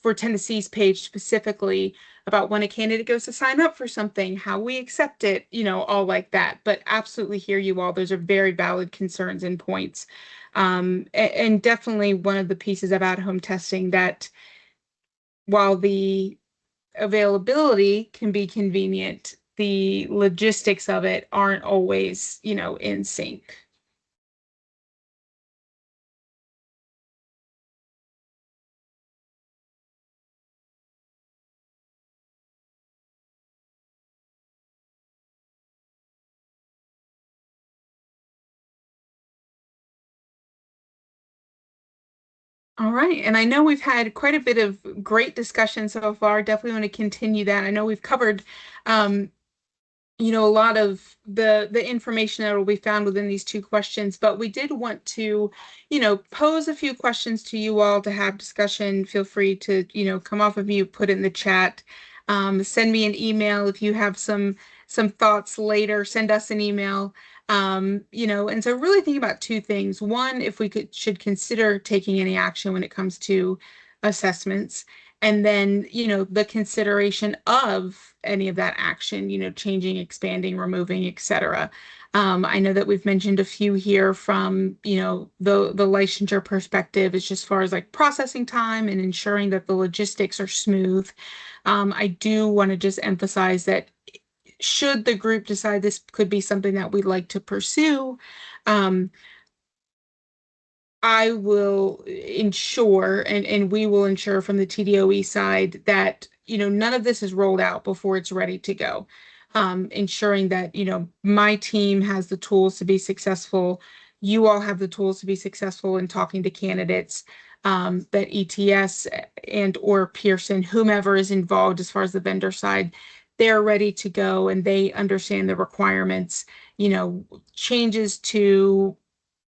for Tennessee's page specifically, about when a candidate goes to sign up for something, how we accept it, all like that. But absolutely hear you all. Those are very valid concerns and points. And definitely one of the pieces of at-home testing that, while the availability can be convenient, the logistics of it aren't always, in sync. All right. And I know we've had quite a bit of great discussion so far. Definitely want to continue that. I know we've covered, a lot of the information that will be found within these two questions, but we did want to, pose a few questions to you all to have discussion. Feel free to, come off of mute, put it in the chat, send me an email if you have some thoughts later, send us an email. And so really think about two things. One, if we should consider taking any action when it comes to assessments, and then, the consideration of any of that action, changing, expanding, removing, etc. I know that we've mentioned a few here from, the licensure perspective, is just as far as like processing time and ensuring that the logistics are smooth. I do want to just emphasize that should the group decide this could be something that we'd like to pursue, I will ensure, and we will ensure from the TDOE side, that, none of this is rolled out before it's ready to go. Ensuring that, my team has the tools to be successful. You all have the tools to be successful in talking to candidates, that ETS and or Pearson, whomever is involved as far as the vendor side, they're ready to go and they understand the requirements, changes to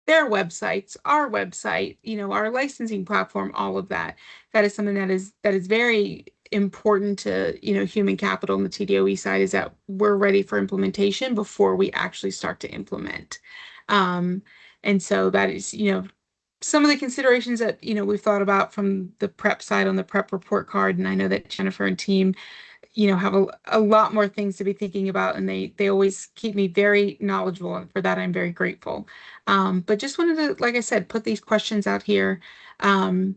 their websites, our website, our licensing platform, all of that. That is something that is very important to, human capital on the TDOE side, is that we're ready for implementation before we actually start to implement. And so that is, some of the considerations that, we've thought about from the prep side on the prep report card. And I know that Jennifer and team, have a lot more things to be thinking about, and they always keep me very knowledgeable, and for that I'm very grateful. But just wanted to, like I said, put these questions out here, and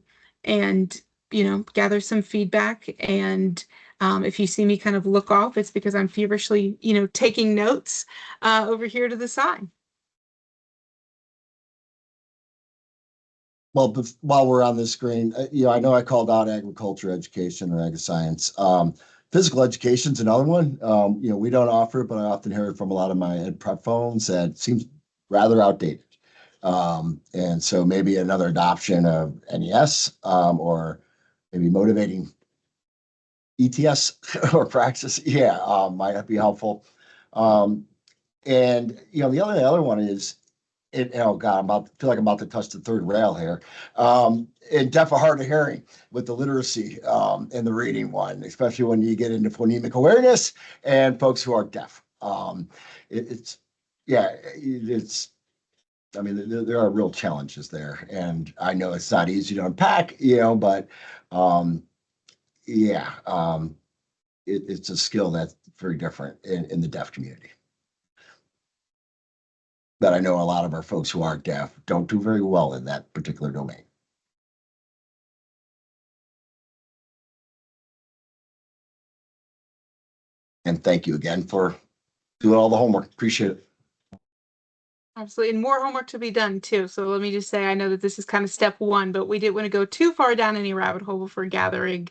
gather some feedback. And if you see me kind of look off, it's because I'm feverishly taking notes over here to the side. Well, while we're on this screen, I know I called out agriculture education or ag science. Physical education is another one. We don't offer it, but I often hear it from a lot of my ed prep phones that it seems rather outdated. And so maybe another adoption of NES, or maybe motivating ETS or praxis, yeah, might be helpful. And the other one is, oh God, feel like I'm about to touch the third rail here. And deaf or hard of hearing with the literacy and the reading one, especially when you get into phonemic awareness and folks who are deaf. It's I mean, there are real challenges there, and I know it's not easy to unpack, but yeah, it's a skill that's very different in the deaf community. That I know a lot of our folks who are deaf don't do very well in that particular domain. And thank you again for doing all the homework. Appreciate it. Absolutely. And more homework to be done too. So let me just say, I know that this is kind of step one, but we didn't want to go too far down any rabbit hole before gathering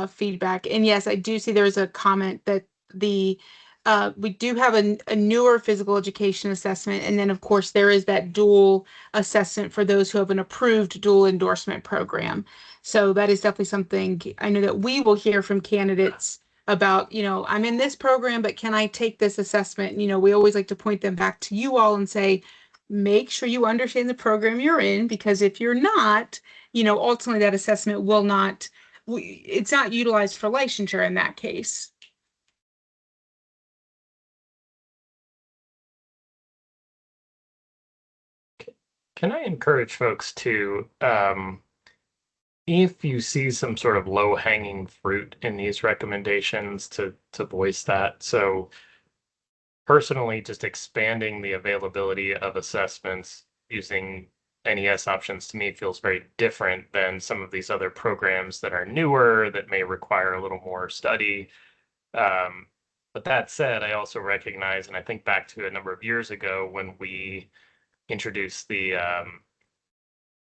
feedback. And yes, I do see there's a comment that we do have a newer physical education assessment. And then of course there is that dual assessment for those who have an approved dual endorsement program. So that is definitely something I know that we will hear from candidates about, I'm in this program, but can I take this assessment? We always like to point them back to you all and say, make sure you understand the program you're in, because if you're not, ultimately that assessment will not, it's not utilized for licensure in that case. Can I encourage folks to, if you see some sort of low-hanging fruit in these recommendations, to voice that. So personally, just expanding the availability of assessments using NES options to me feels very different than some of these other programs that are newer that may require a little more study. But that said, I also recognize, and I think back to a number of years ago when we introduced the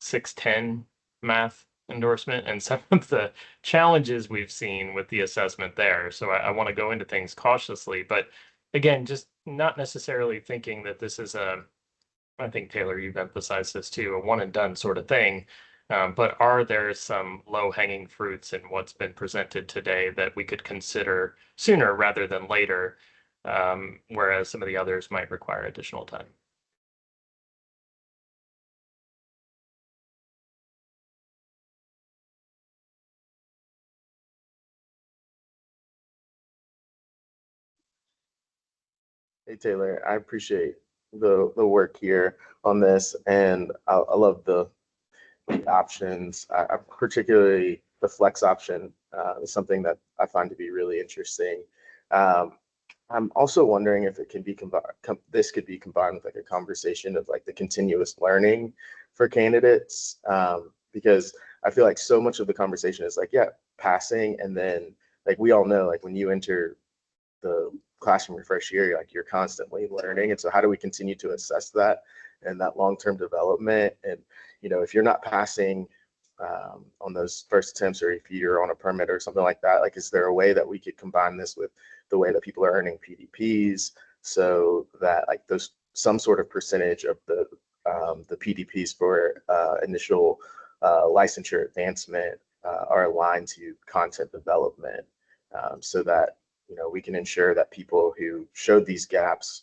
610 math endorsement and some of the challenges we've seen with the assessment there. So I want to go into things cautiously, but again, just not necessarily thinking that this is I think Taylor, you've emphasized this too, a one and done sort of thing. But are there some low hanging fruits in what's been presented today that we could consider sooner rather than later, whereas some of the others might require additional time? Hey Taylor, I appreciate the work here on this, and I love the options. I particularly the flex option is something that I find to be really interesting. I'm also wondering if it can be this could be combined with like a conversation of like the continuous learning for candidates, because I feel like so much of the conversation is like, yeah, passing, and then like we all know, like when you enter the classroom your first year, like you're constantly learning. And so how do we continue to assess that and that long-term development? And, if you're not passing on those first attempts, or if you're on a permit or something like that, like, is there a way that we could combine this with the way that people are earning PDPs so that like those, some sort of percentage of the PDPs for initial licensure advancement are aligned to content development, so that we can ensure that people who showed these gaps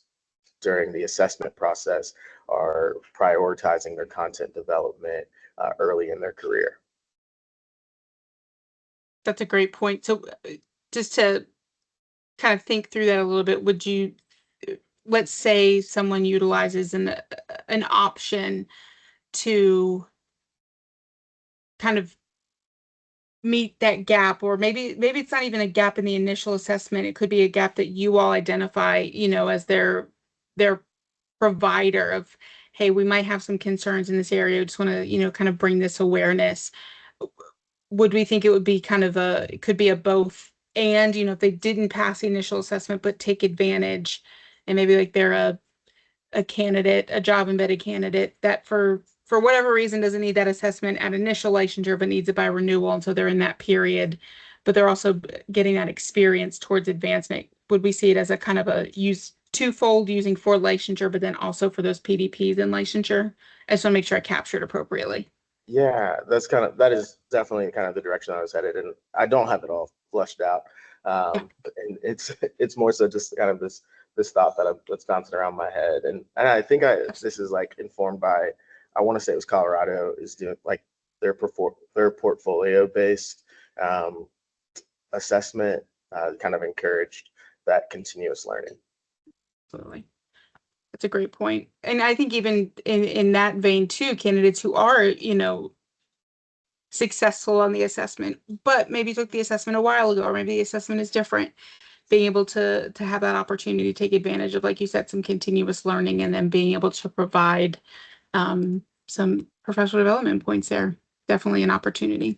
during the assessment process are prioritizing their content development early in their career. That's a great point. So just to kind of think through that a little bit, would you, let's say someone utilizes an option to kind of meet that gap, or maybe it's not even a gap in the initial assessment, it could be a gap that you all identify, as their provider of, hey, we might have some concerns in this area, we just want to kind of bring this awareness. Would we think it would be kind of it could be a both and, if they didn't pass the initial assessment but take advantage, and maybe like they're a candidate, a job embedded candidate that for whatever reason doesn't need that assessment at initial licensure but needs it by renewal, and so they're in that period, but they're also getting that experience towards advancement. Would we see it as a kind of a twofold, using for licensure but then also for those PDPs in licensure? I just want to make sure I captured appropriately. Yeah, that is definitely kind of the direction I was headed, and I don't have it all flushed out. And it's more so just kind of this thought that's bouncing around my head, and I think this is like informed by, I want to say it was Colorado is doing like their portfolio based assessment, kind of encouraged that continuous learning. Absolutely. That's a great point. And I think even in that vein too, candidates who are, successful on the assessment, but maybe took the assessment a while ago, or maybe the assessment is different, being able to have that opportunity to take advantage of, like you said, some continuous learning, and then being able to provide some professional development points there. Definitely an opportunity.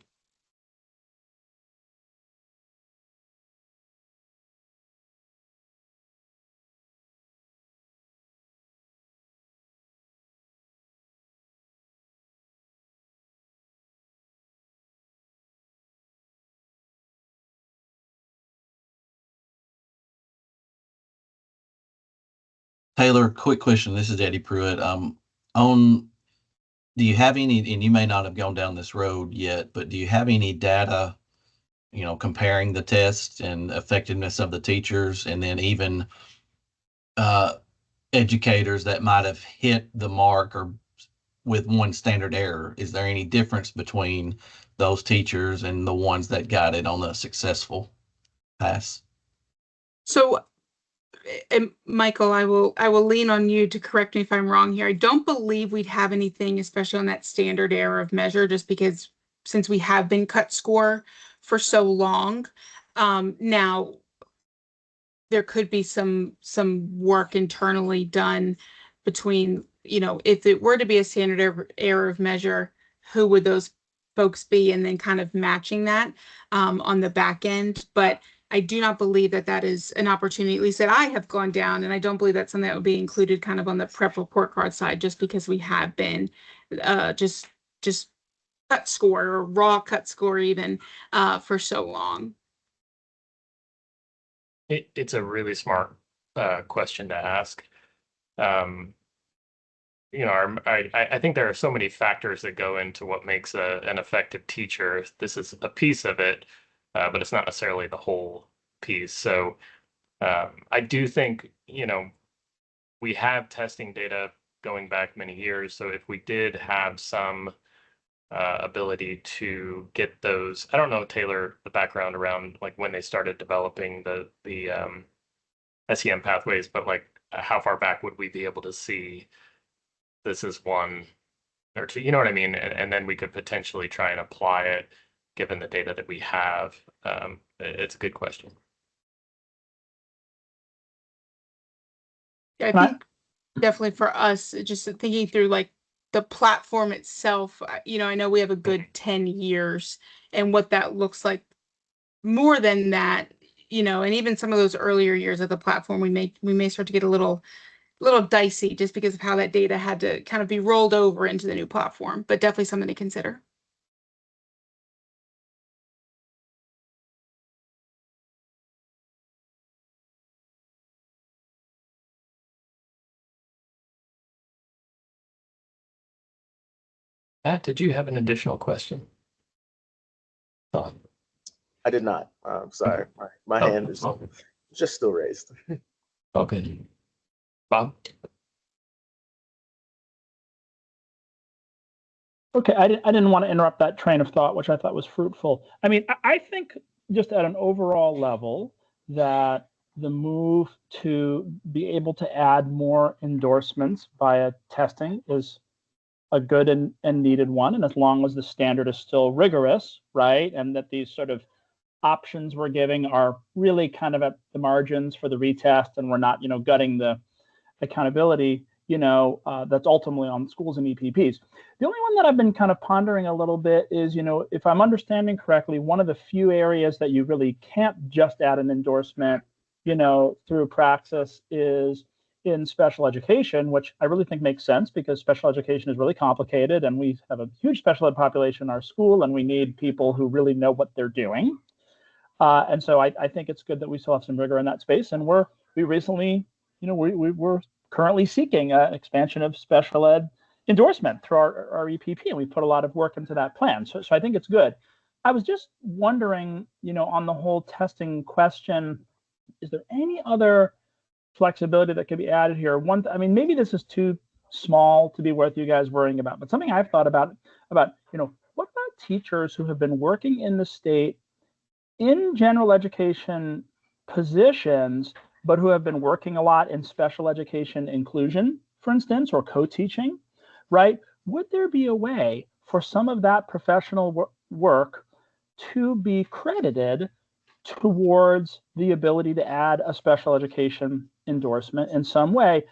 Taylor, quick question. This is Eddie Pruitt. On do you have any, and you may not have gone down this road yet, but do you have any data, comparing the tests and effectiveness of the teachers, and then even educators that might have hit the mark or with one standard error? Is there any difference between those teachers and the ones that got it on a successful pass? So, and Michael, I will lean on you to correct me if I'm wrong here. I don't believe we'd have anything, especially on that standard error of measure, just because since we have been cut score for so long. Now there could be some work internally done between, if it were to be a standard error of measure, who would those folks be, and then kind of matching that on the back end. But I do not believe that is an opportunity, at least that I have gone down, and I don't believe that's something that would be included kind of on the prep report card side, just because we have been just cut score, or raw cut score even, for so long. It's a really smart question to ask. I think there are so many factors that go into what makes an effective teacher. This is a piece of it, but it's not necessarily the whole piece. So I do think, we have testing data going back many years. So if we did have some ability to get those, I don't know, Taylor, the background around like when they started developing the SEM pathways, but like how far back would we be able to see this is one or two, you know what I mean? And then we could potentially try and apply it given the data that we have. It's a good question. I think definitely for us, just thinking through like the platform itself, I know we have a good 10 years, and what that looks like more than that, and even some of those earlier years of the platform, we may start to get a little dicey, just because of how that data had to kind of be rolled over into the new platform, but definitely something to consider. Matt, did you have an additional question? Oh, I did not. Sorry, my hand is just still raised. okay. Bob? Okay, I didn't want to interrupt that train of thought, which I thought was fruitful. I mean, I think just at an overall level that the move to be able to add more endorsements via testing is a good and needed one. And as long as the standard is still rigorous, right, and that these sort of options we're giving are really kind of at the margins for the retest, and we're not, gutting the accountability, that's ultimately on schools and EPPs. The only one that I've been kind of pondering a little bit is, if I'm understanding correctly, one of the few areas that you really can't just add an endorsement, through praxis is in special education, which I really think makes sense because special education is really complicated, and we have a huge special ed population in our school, and we need people who really know what they're doing. And so I think it's good that we still have some rigor in that space. And we recently, we're currently seeking expansion of special ed endorsement through our EPP, and we put a lot of work into that plan. So I think it's good. I was just wondering, on the whole testing question, is there any other flexibility that could be added here? Maybe this is too small to be worth you guys worrying about, but something I've thought about, what about teachers who have been working in the state in general education positions, but who have been working a lot in special education inclusion, for instance, or co-teaching, right? Would there be a way for some of that professional work to be credited towards the ability to add a special education endorsement in some way,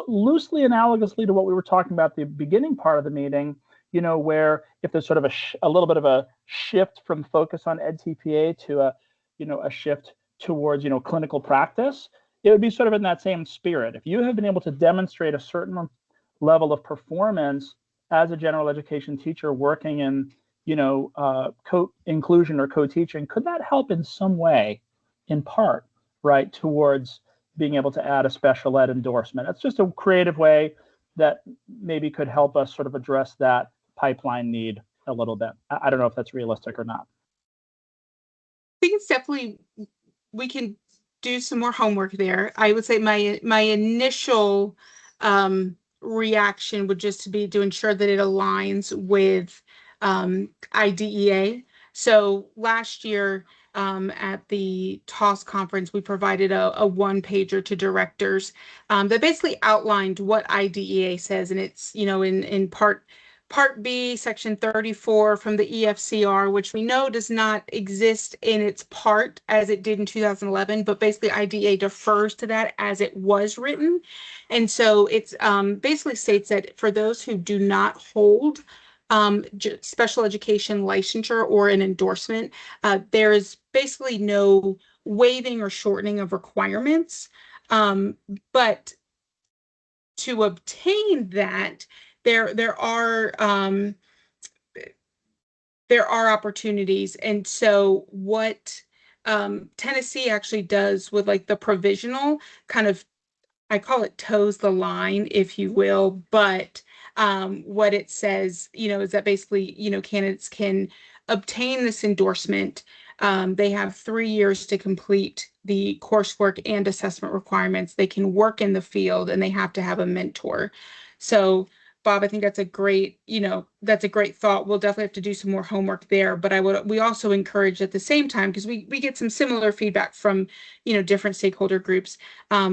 loosely analogously to what we were talking about at the beginning part of the meeting, where if there's sort of a little bit of a shift from focus on EdTPA to a shift towards, clinical practice, it would be sort of in that same spirit. If you have been able to demonstrate a certain level of performance as a general education teacher working in, co-inclusion or co-teaching, could that help in some way, in part, right, towards being able to add a special ed endorsement? It's just a creative way that maybe could help us sort of address that pipeline need a little bit. I don't know if that's realistic or not. I think it's definitely, we can do some more homework there. I would say my initial reaction would just be to ensure that it aligns with IDEA. So last year at the TOS conference, we provided a one-pager to directors that basically outlined what IDEA says, and it's in Part B, Section 34 from the EFCR, which we know does not exist in its part as it did in 2011, but basically IDA defers to that as it was written. And so it's basically states that for those who do not hold special education licensure or an endorsement, there is basically no waiving or shortening of requirements. But to obtain that, there are opportunities. And so what Tennessee actually does with like the provisional kind of, I call it toes the line, if you will, but what it says, is that basically, candidates can obtain this endorsement. They have 3 years to complete the coursework and assessment requirements. They can work in the field and they have to have a mentor. So Bob, I think that's a great, that's a great thought. We'll definitely have to do some more homework there, but we also encourage at the same time, because we get some similar feedback from, different stakeholder groups.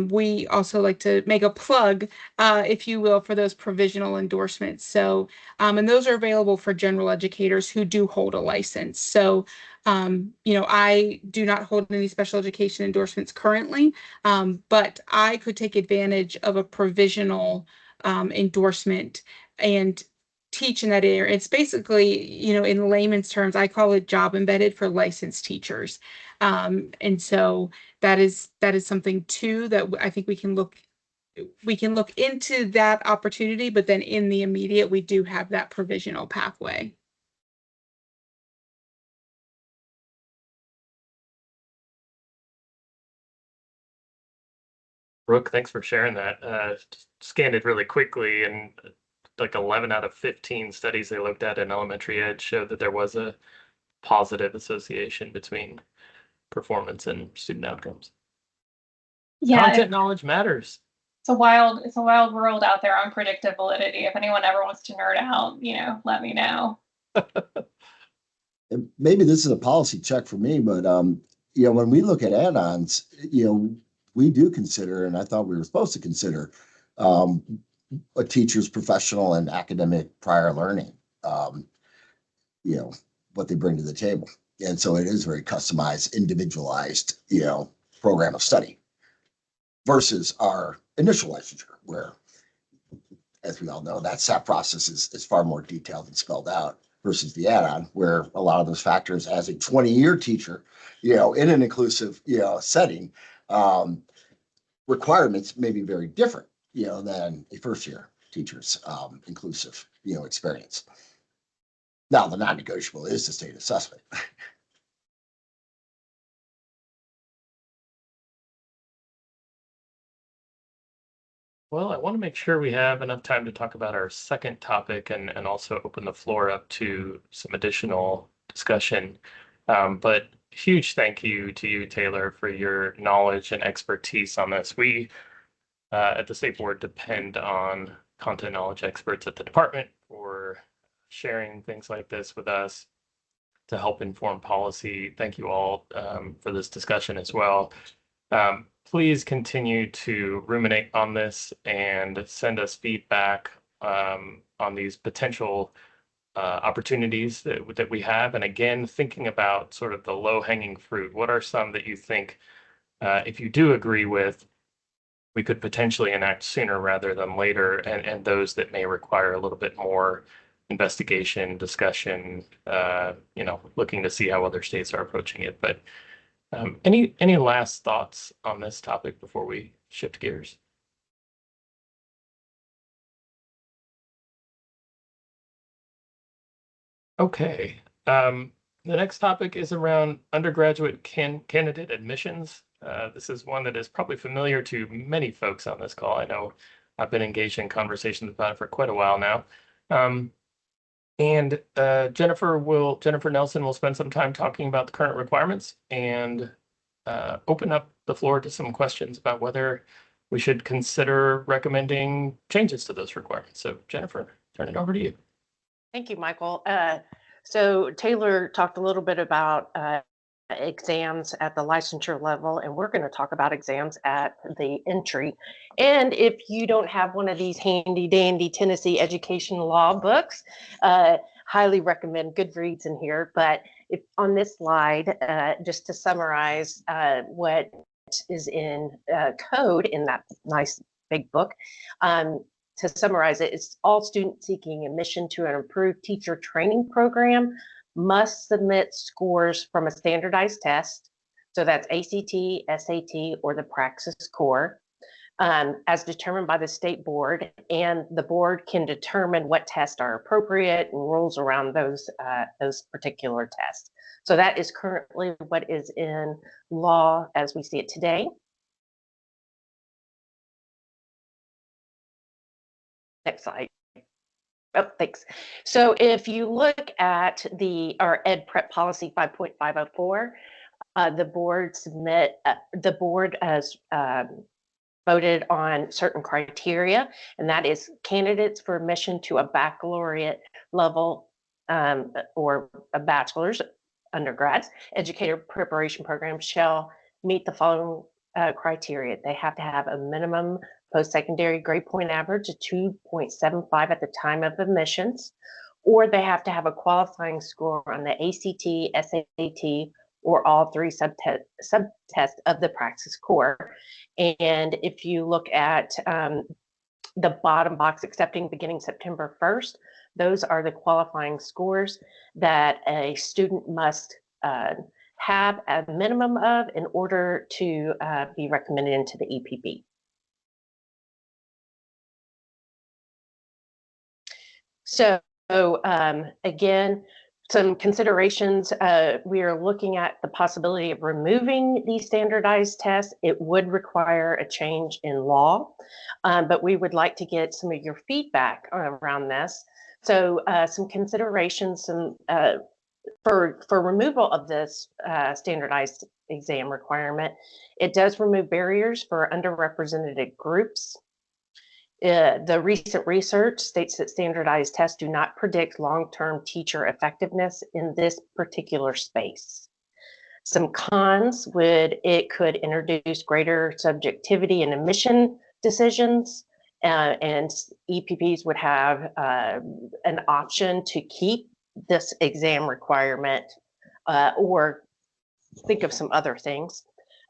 We also like to make a plug, if you will, for those provisional endorsements. So, and those are available for general educators who do hold a license. So, I do not hold any special education endorsements currently, but I could take advantage of a provisional endorsement and teach in that area. It's basically, in layman's terms, I call it job embedded for licensed teachers. And so that is something too that I think we can look into that opportunity, but then in the immediate, we do have that provisional pathway. Brooke, thanks for sharing that. Scanned it really quickly, and like 11 out of 15 studies they looked at in elementary ed showed that there was a positive association between performance and student outcomes. Yeah, Content knowledge matters. it's a wild world out there on predictive validity. If anyone ever wants to nerd out, let me know. And maybe this is a policy check for me, but when we look at add-ons, we do consider, and I thought we were supposed to consider, a teacher's professional and academic prior learning, what they bring to the table. And so it is very customized, individualized, program of study versus our initial licensure, where, as we all know, that SAP process is far more detailed and spelled out, versus the add-on, where a lot of those factors, as a 20-year teacher, in an inclusive, setting, requirements may be very different, than a first-year teacher's inclusive, experience. Now, the non-negotiable is the state assessment. Well, I want to make sure we have enough time to talk about our second topic and also open the floor up to some additional discussion. But huge thank you to you, Taylor, for your knowledge and expertise on this. We at the State Board depend on content knowledge experts at the department for sharing things like this with us to help inform policy. Thank you all for this discussion as well. Please continue to ruminate on this and send us feedback on these potential opportunities that we have. And again, thinking about sort of the low-hanging fruit, what are some that you think, if you do agree with, we could potentially enact sooner rather than later, and those that may require a little bit more investigation, discussion, looking to see how other states are approaching it. But any last thoughts on this topic before we shift gears? Okay. The next topic is around undergraduate candidate admissions. This is one that is probably familiar to many folks on this call. I know I've been engaged in conversations about it for quite a while now. And Jennifer Nelson will spend some time talking about the current requirements and open up the floor to some questions about whether we should consider recommending changes to those requirements. So Jennifer, turn it over to you. Thank you, Michael. So Taylor talked a little bit about exams at the licensure level, and we're going to talk about exams at the entry. And if you don't have one of these handy dandy Tennessee education law books, highly recommend Goodreads in here. But if on this slide, just to summarize what is in code in that nice big book, to summarize it, it's all students seeking admission to an improved teacher training program must submit scores from a standardized test. So that's ACT, SAT, or the Praxis Core, as determined by the state board. And the board can determine what tests are appropriate and rules around those particular tests. So that is currently what is in law as we see it today. Next slide. Oh, thanks. So if you look at our Ed Prep Policy 5.504, the board has voted on certain criteria, and that is candidates for admission to a baccalaureate level or a bachelor's undergrads educator preparation program shall meet the following criteria. They have to have a minimum post-secondary grade point average of 2.75 at the time of admissions, or they have to have a qualifying score on the ACT, SAT, or all three subtests of the Praxis Core. And if you look at the bottom box, accepting beginning September 1st, those are the qualifying scores that a student must have a minimum of in order to be recommended into the EPP. So again, some considerations, we are looking at the possibility of removing these standardized tests. It would require a change in law, but we would like to get some of your feedback around this. So some considerations for removal of this standardized exam requirement. It does remove barriers for underrepresented groups. The recent research states that standardized tests do not predict long-term teacher effectiveness in this particular space. Some cons it could introduce greater subjectivity in admission decisions, and EPPs would have an option to keep this exam requirement or think of some other things.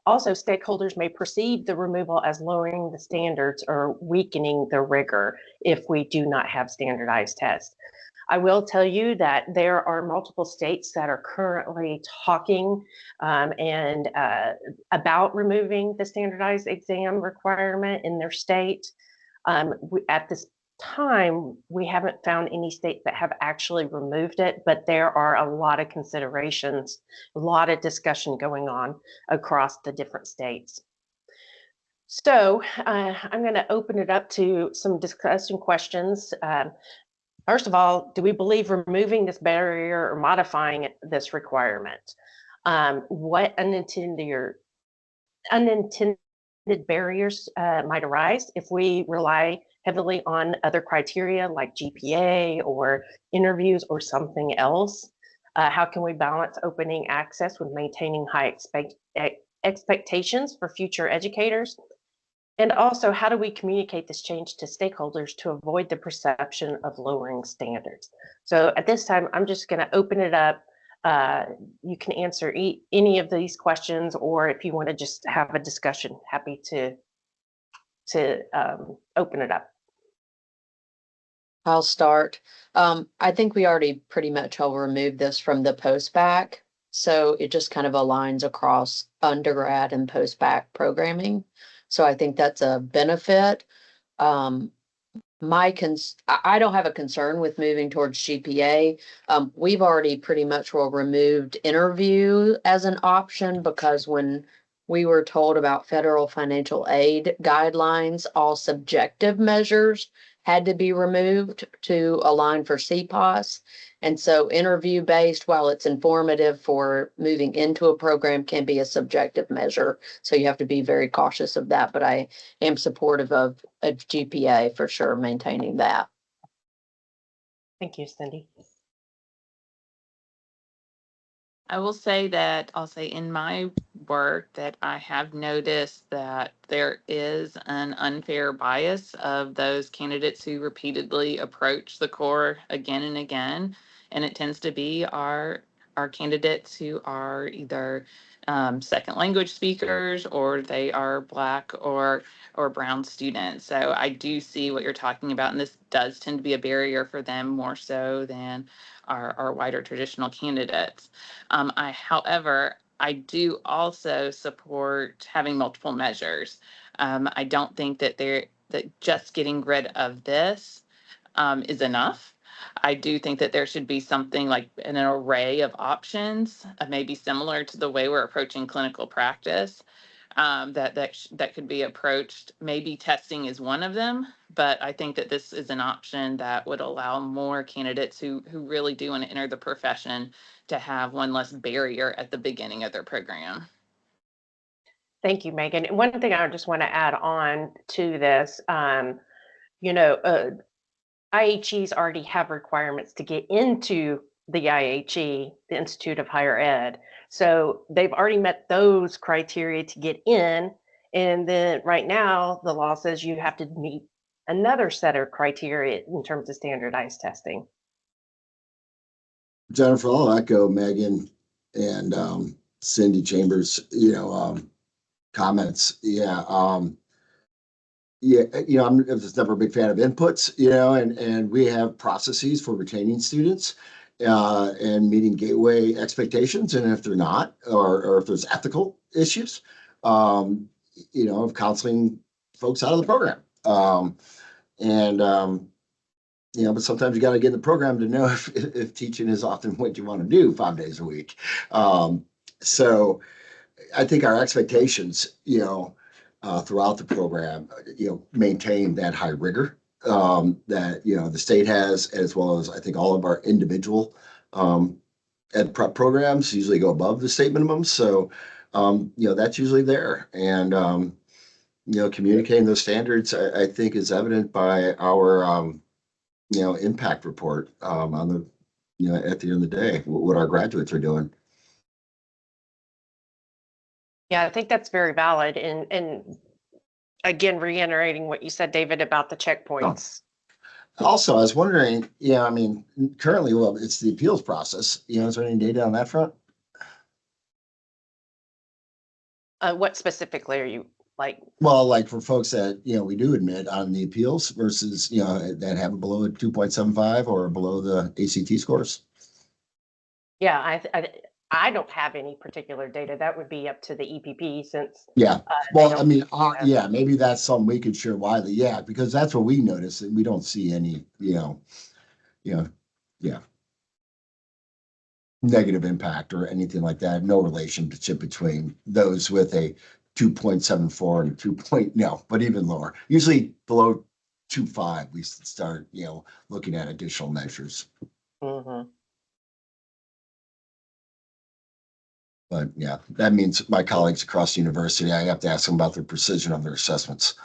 Also, stakeholders may perceive the removal as lowering the standards or weakening the rigor if we do not have standardized tests. I will tell you that there are multiple states that are currently talking about removing the standardized exam requirement in their state. At this time, we haven't found any states that have actually removed it, but there are a lot of considerations, a lot of discussion going on across the different states. So I'm going to open it up to some discussion questions. First of all, do we believe removing this barrier or modifying this requirement? What unintended barriers might arise if we rely heavily on other criteria like GPA or interviews or something else? How can we balance opening access with maintaining high expectations for future educators? And also, how do we communicate this change to stakeholders to avoid the perception of lowering standards? So at this time, I'm just going to open it up. You can answer any of these questions, or if you want to just have a discussion, happy to open it up. I'll start. I think we already pretty much all removed this from the post-bac. So it just kind of aligns across undergrad and post-bac programming. So I think that's a benefit. I don't have a concern with moving towards GPA. We've already pretty much removed interview as an option because when we were told about federal financial aid guidelines, all subjective measures had to be removed to align for CPOS. And so interview based, while it's informative for moving into a program, can be a subjective measure. So you have to be very cautious of that, but I am supportive of a GPA for sure, maintaining that. Thank you, Cindy. I will say that I'll say in my work that I have noticed that there is an unfair bias of those candidates who repeatedly approach the core again and again. And it tends to be our candidates who are either second language speakers, or they are Black or brown students. So I do see what you're talking about, and this does tend to be a barrier for them more so than our whiter traditional candidates. However, I do also support having multiple measures. I don't think that just getting rid of this is enough. I do think that there should be something like an array of options, maybe similar to the way we're approaching clinical practice. That could be approached. Maybe testing is one of them, but I think that this is an option that would allow more candidates who really do want to enter the profession to have one less barrier at the beginning of their program. Thank you, Megan. And one thing I just want to add on to this, IHEs already have requirements to get into the IHE, the Institute of Higher Ed. So they've already met those criteria to get in. And then right now, the law says you have to meet another set of criteria in terms of standardized testing. Jennifer, I'll echo Megan and Cindy Chambers, comments. I'm just never a big fan of inputs, and we have processes for retaining students and meeting gateway expectations. And if they're not, or if there's ethical issues, of counseling folks out of the program. But sometimes you got to get in the program to know if teaching is often what you want to do 5 days a week. So I think our expectations, throughout the program, maintain that high rigor that, the state has, as well as I think all of our individual ed prep programs usually go above the state minimum. So, that's usually there. And, communicating those standards, I think is evident by our, impact report on the, at the end of the day, what our graduates are doing. Yeah, I think that's very valid. And again, reiterating what you said, David, about the checkpoints. Also, I was wondering, currently, it's the appeals process. Is there any data on that front? What specifically are you like? Well, like for folks that, we do admit on the appeals versus, that have below a 2.75 or below the ACT scores. Yeah, I don't have any particular data. That would be up to the EPP since. Yeah. Well, maybe that's something we could share widely. Yeah, because that's what we notice, that we don't see any, negative impact or anything like that. No relationship between those with a 2.74 and 2 point, no, but even lower. Usually below 2.5, we start, looking at additional measures. Mhm. But yeah, that means my colleagues across the university, I have to ask them about the precision of their assessments.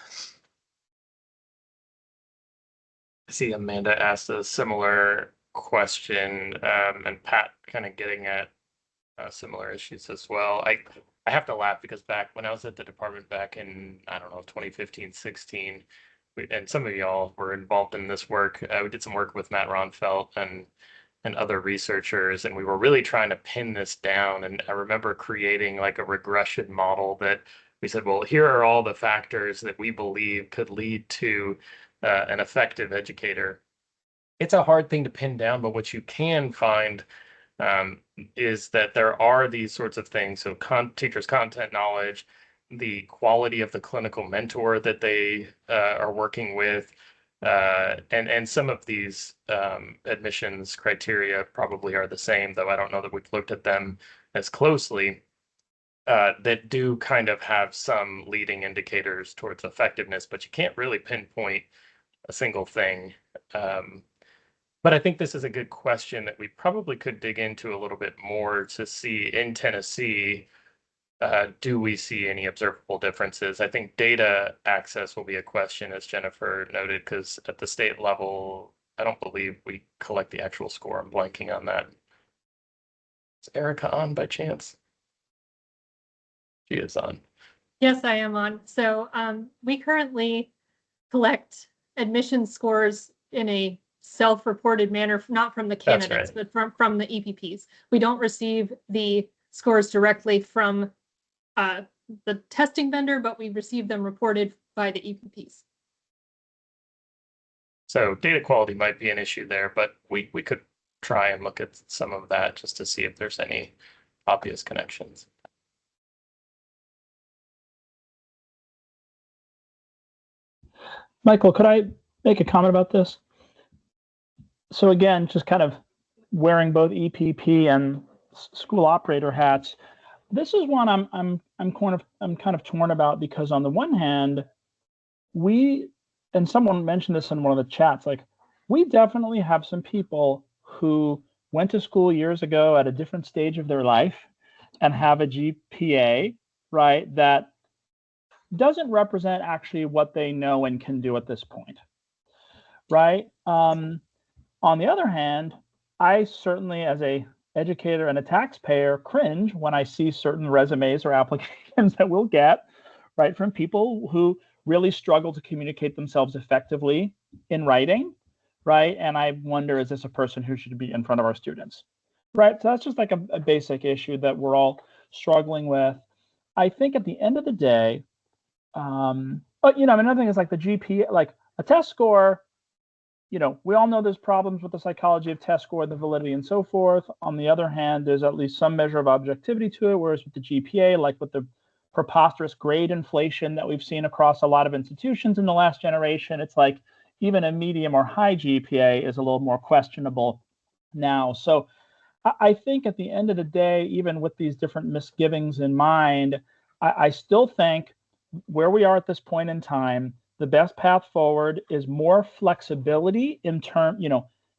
I see Amanda asked a similar question, and Pat kind of getting at similar issues as well. I have to laugh because back when I was at the department back in, I don't know, 2015, 16, and some of y'all were involved in this work. We did some work with Matt Ronfelt and other researchers, and we were really trying to pin this down. And I remember creating like a regression model that we said, well, here are all the factors that we believe could lead to an effective educator. It's a hard thing to pin down, but what you can find is that there are these sorts of things. So teachers' content knowledge, the quality of the clinical mentor that they are working with, and some of these admissions criteria probably are the same, though I don't know that we've looked at them as closely. That do kind of have some leading indicators towards effectiveness, but you can't really pinpoint a single thing. But I think this is a good question that we probably could dig into a little bit more to see in Tennessee, do we see any observable differences? I think data access will be a question, as Jennifer noted, because at the state level, I don't believe we collect the actual score. I'm blanking on that. Is Erica on by chance? She is on. Yes, I am on. So we currently collect admission scores in a self-reported manner, not from the candidates, right. but from the EPPs. We don't receive the scores directly from the testing vendor, but we receive them reported by the EPPs. So data quality might be an issue there, but we could try and look at some of that just to see if there's any obvious connections. Michael, could I make a comment about this? So again, just kind of wearing both EPP and school operator hats, this is one I'm kind of torn about, because on the one hand, and someone mentioned this in one of the chats, like we definitely have some people who went to school years ago at a different stage of their life and have a GPA, right, that doesn't represent actually what they know and can do at this point, right? On the other hand, I certainly, as a educator and a taxpayer, cringe when I see certain resumes or applications that we'll get, right, from people who really struggle to communicate themselves effectively in writing, right? And I wonder, is this a person who should be in front of our students, right? So that's just like a basic issue that we're all struggling with. I think at the end of the day, but another thing is like the GPA, like a test score. We all know there's problems with the psychology of test score, the validity, and so forth. On the other hand, there's at least some measure of objectivity to it, whereas with the GPA, like with the preposterous grade inflation that we've seen across a lot of institutions in the last generation, it's like even a medium or high GPA is a little more questionable now. So I think at the end of the day, even with these different misgivings in mind, I still think where we are at this point in time, the best path forward is more flexibility in term,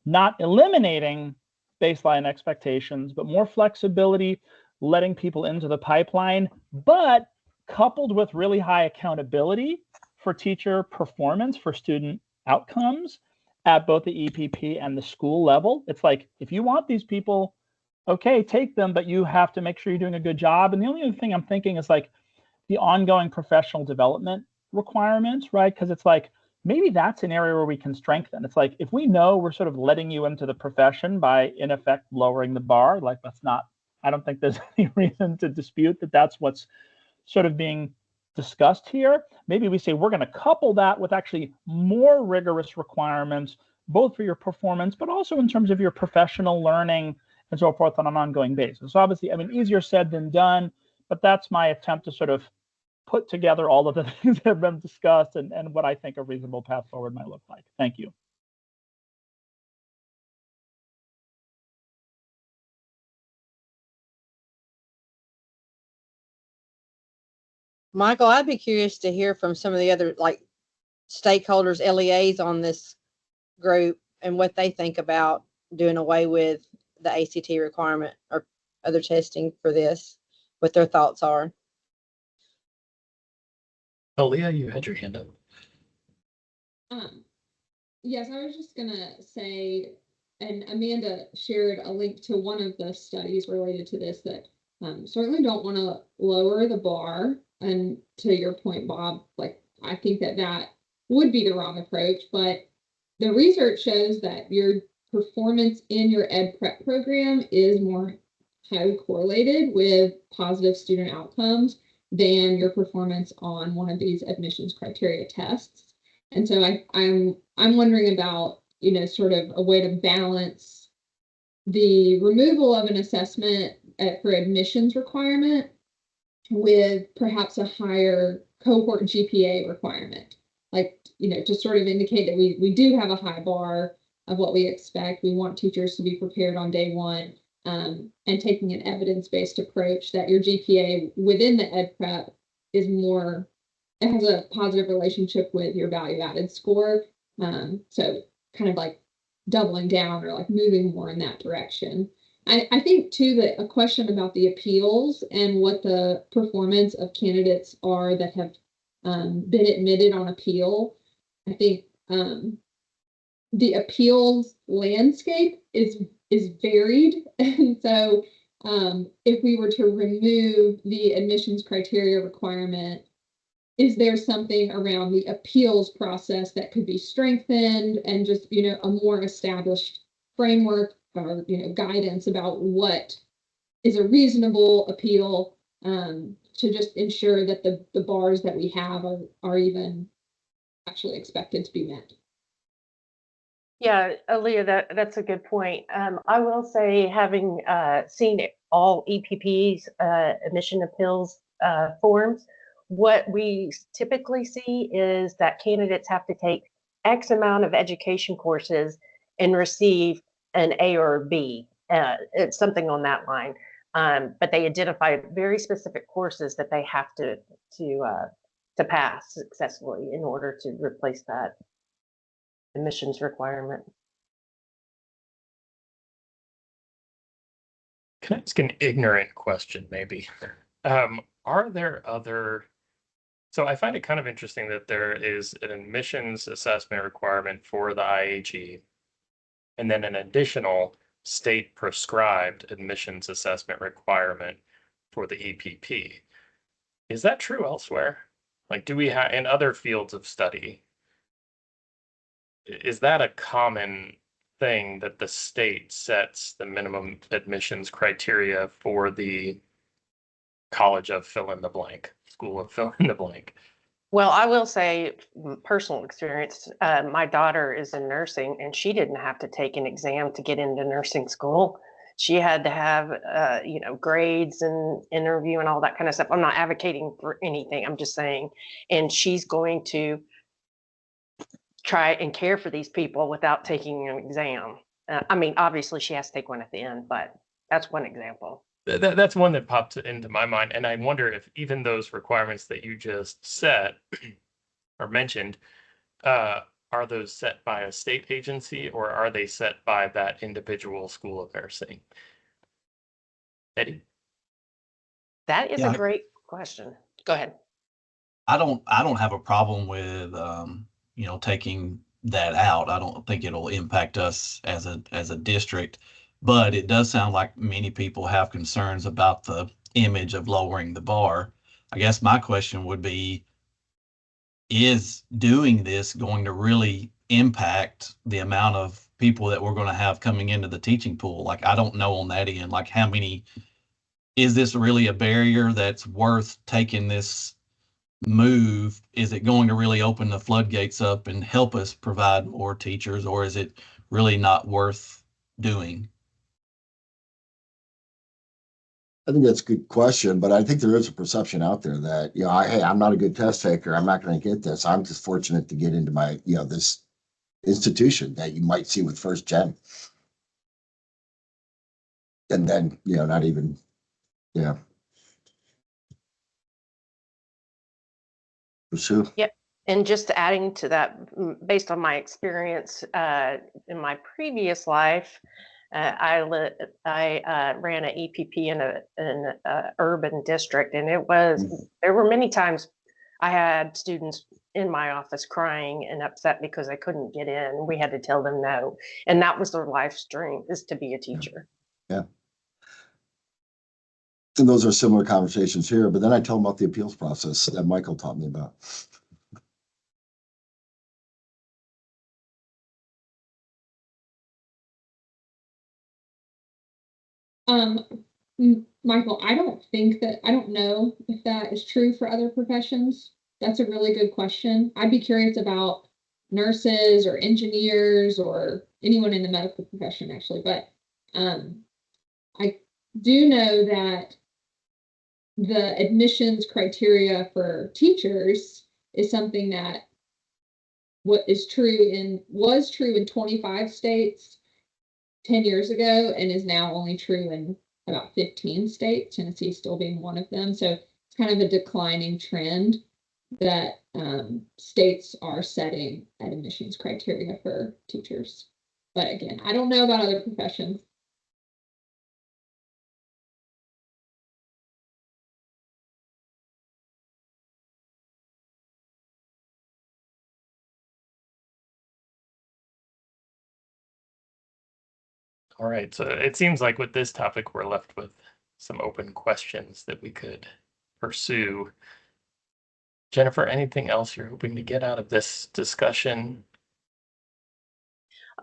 not eliminating baseline expectations, but more flexibility, letting people into the pipeline, but coupled with really high accountability for teacher performance, for student outcomes at both the EPP and the school level. It's like, if you want these people, okay, take them, but you have to make sure you're doing a good job. And the only other thing I'm thinking is like the ongoing professional development requirements, right? Because it's like, maybe that's an area where we can strengthen. It's like, if we know we're sort of letting you into the profession by, in effect, lowering the bar, like I don't think there's any reason to dispute that that's what's sort of being discussed here. Maybe we say we're going to couple that with actually more rigorous requirements, both for your performance, but also in terms of your professional learning and so forth on an ongoing basis. So obviously, easier said than done, but that's my attempt to sort of put together all of the things that have been discussed and what I think a reasonable path forward might look like. Thank you. Michael, I'd be curious to hear from some of the other like stakeholders, LEAs on this group and what they think about doing away with the ACT requirement or other testing for this, what their thoughts are. Aaliyah, you had your hand up. Yes, I was just gonna say, and Amanda shared a link to one of the studies related to this that certainly don't want to lower the bar. And to your point, Bob, like I think that would be the wrong approach, but the research shows that your performance in your ed prep program is more highly correlated with positive student outcomes than your performance on one of these admissions criteria tests. And so I'm wondering about, sort of a way to balance the removal of an assessment for admissions requirement with perhaps a higher cohort GPA requirement. Like, to sort of indicate that we do have a high bar of what we expect. We want teachers to be prepared on day one, and taking an evidence-based approach that your GPA within the ed prep is more, it has a positive relationship with your value-added score. So kind of like doubling down or like moving more in that direction. I think too that a question about the appeals and what the performance of candidates are that have been admitted on appeal. I think the appeals landscape is varied, and so if we were to remove the admissions criteria requirement, is there something around the appeals process that could be strengthened and just, a more established framework or, guidance about what is a reasonable appeal, to just ensure that the bars that we have are even actually expected to be met? Yeah, Aaliyah, that's a good point. I will say, having seen all EPP's admission appeals forms, what we typically see is that candidates have to take X amount of education courses and receive an A or a B. It's something on that line. But they identify very specific courses that they have to pass successfully in order to replace that admissions requirement. Can I ask an ignorant question, maybe? Are there other, so I find it kind of interesting that there is an admissions assessment requirement for the IHE and then an additional state prescribed admissions assessment requirement for the EPP. Is that true elsewhere? Like, do we have in other fields of study? Is that a common thing that the state sets the minimum admissions criteria for the college of fill in the blank, school of fill in the blank? Well, I will say personal experience. My daughter is in nursing, and she didn't have to take an exam to get into nursing school. She had to have, grades and interview and all that kind of stuff. I'm not advocating for anything. I'm just saying, and she's going to try and care for these people without taking an exam. I mean, obviously she has to take one at the end, but that's one example. That's one that popped into my mind. And I wonder if even those requirements that you just set or mentioned, are those set by a state agency or are they set by that individual school of nursing? Eddie? That is Yeah, a great question. Go ahead. I don't have a problem with taking that out. I don't think it'll impact us as a district, but it does sound like many people have concerns about the image of lowering the bar. I guess my question would be, is doing this going to really impact the amount of people that we're going to have coming into the teaching pool? Like, I don't know on that end, like how many, is this really a barrier that's worth taking this move? Is it going to really open the floodgates up and help us provide more teachers, or is it really not worth doing? I think that's a good question, but I think there is a perception out there that, hey, I'm not a good test taker. I'm not going to get this. I'm just fortunate to get into my, this institution that you might see with first gen. And then, not even, Pursue. And just adding to that, based on my experience in my previous life, I ran an EPP in a urban district, and there were many times I had students in my office crying and upset because I couldn't get in. We had to tell them no, and that was their life's dream, is to be a teacher. Yeah. And those are similar conversations here, but then I tell them about the appeals process that Michael taught me about. Michael, I don't know if that is true for other professions. That's a really good question. I'd be curious about nurses or engineers or anyone in the medical profession, actually. But I do know that the admissions criteria for teachers is something that was true in 25 states 10 years ago and is now only true in about 15 states, Tennessee still being one of them. So it's kind of a declining trend that states are setting admissions criteria for teachers. But again, I don't know about other professions. All right, so it seems like with this topic, we're left with some open questions that we could pursue. Jennifer, anything else you're hoping to get out of this discussion?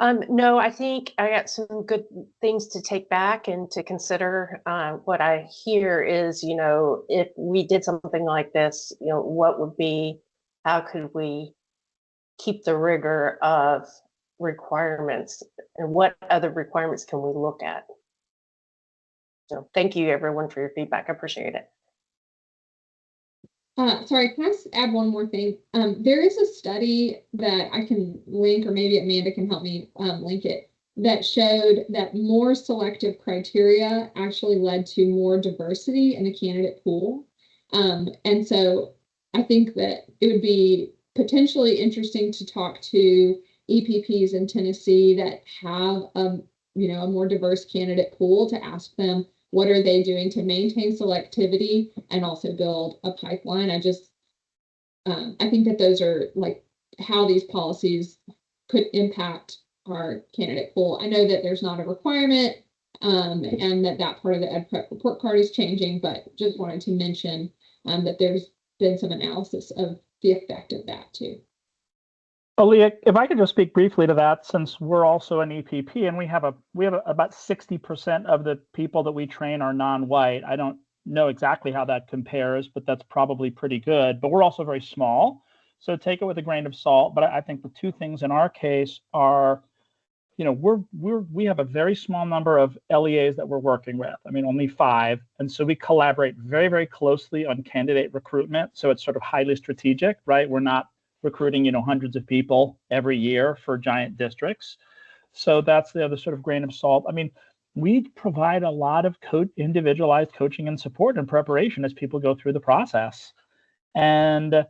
No, I think I got some good things to take back and to consider. What I hear is, if we did something like this, how could we keep the rigor of requirements, and what other requirements can we look at? So thank you everyone for your feedback. I appreciate it. Sorry, can I just add one more thing? There is a study that I can link, or maybe Amanda can help me link it, that showed that more selective criteria actually led to more diversity in the candidate pool. And so I think that it would be potentially interesting to talk to EPPs in Tennessee that have a more diverse candidate pool, to ask them, what are they doing to maintain selectivity and also build a pipeline? I think that those are like how these policies could impact our candidate pool. I know that there's not a requirement, and that part of the Ed Prep report card is changing, but just wanted to mention that there's been some analysis of the effect of that too. Aaliyah, if I could just speak briefly to that, since we're also an EPP and we have about 60% of the people that we train are non-white. I don't know exactly how that compares, but that's probably pretty good. But we're also very small, so take it with a grain of salt. But I think the two things in our case are, we have a very small number of LEAs that we're working with. I mean, only 5, and so we collaborate very, very closely on candidate recruitment. So it's sort of highly strategic, right? We're not recruiting, hundreds of people every year for giant districts. So that's the other sort of grain of salt. I mean, we provide a lot of individualized coaching and support and preparation as people go through the process. And,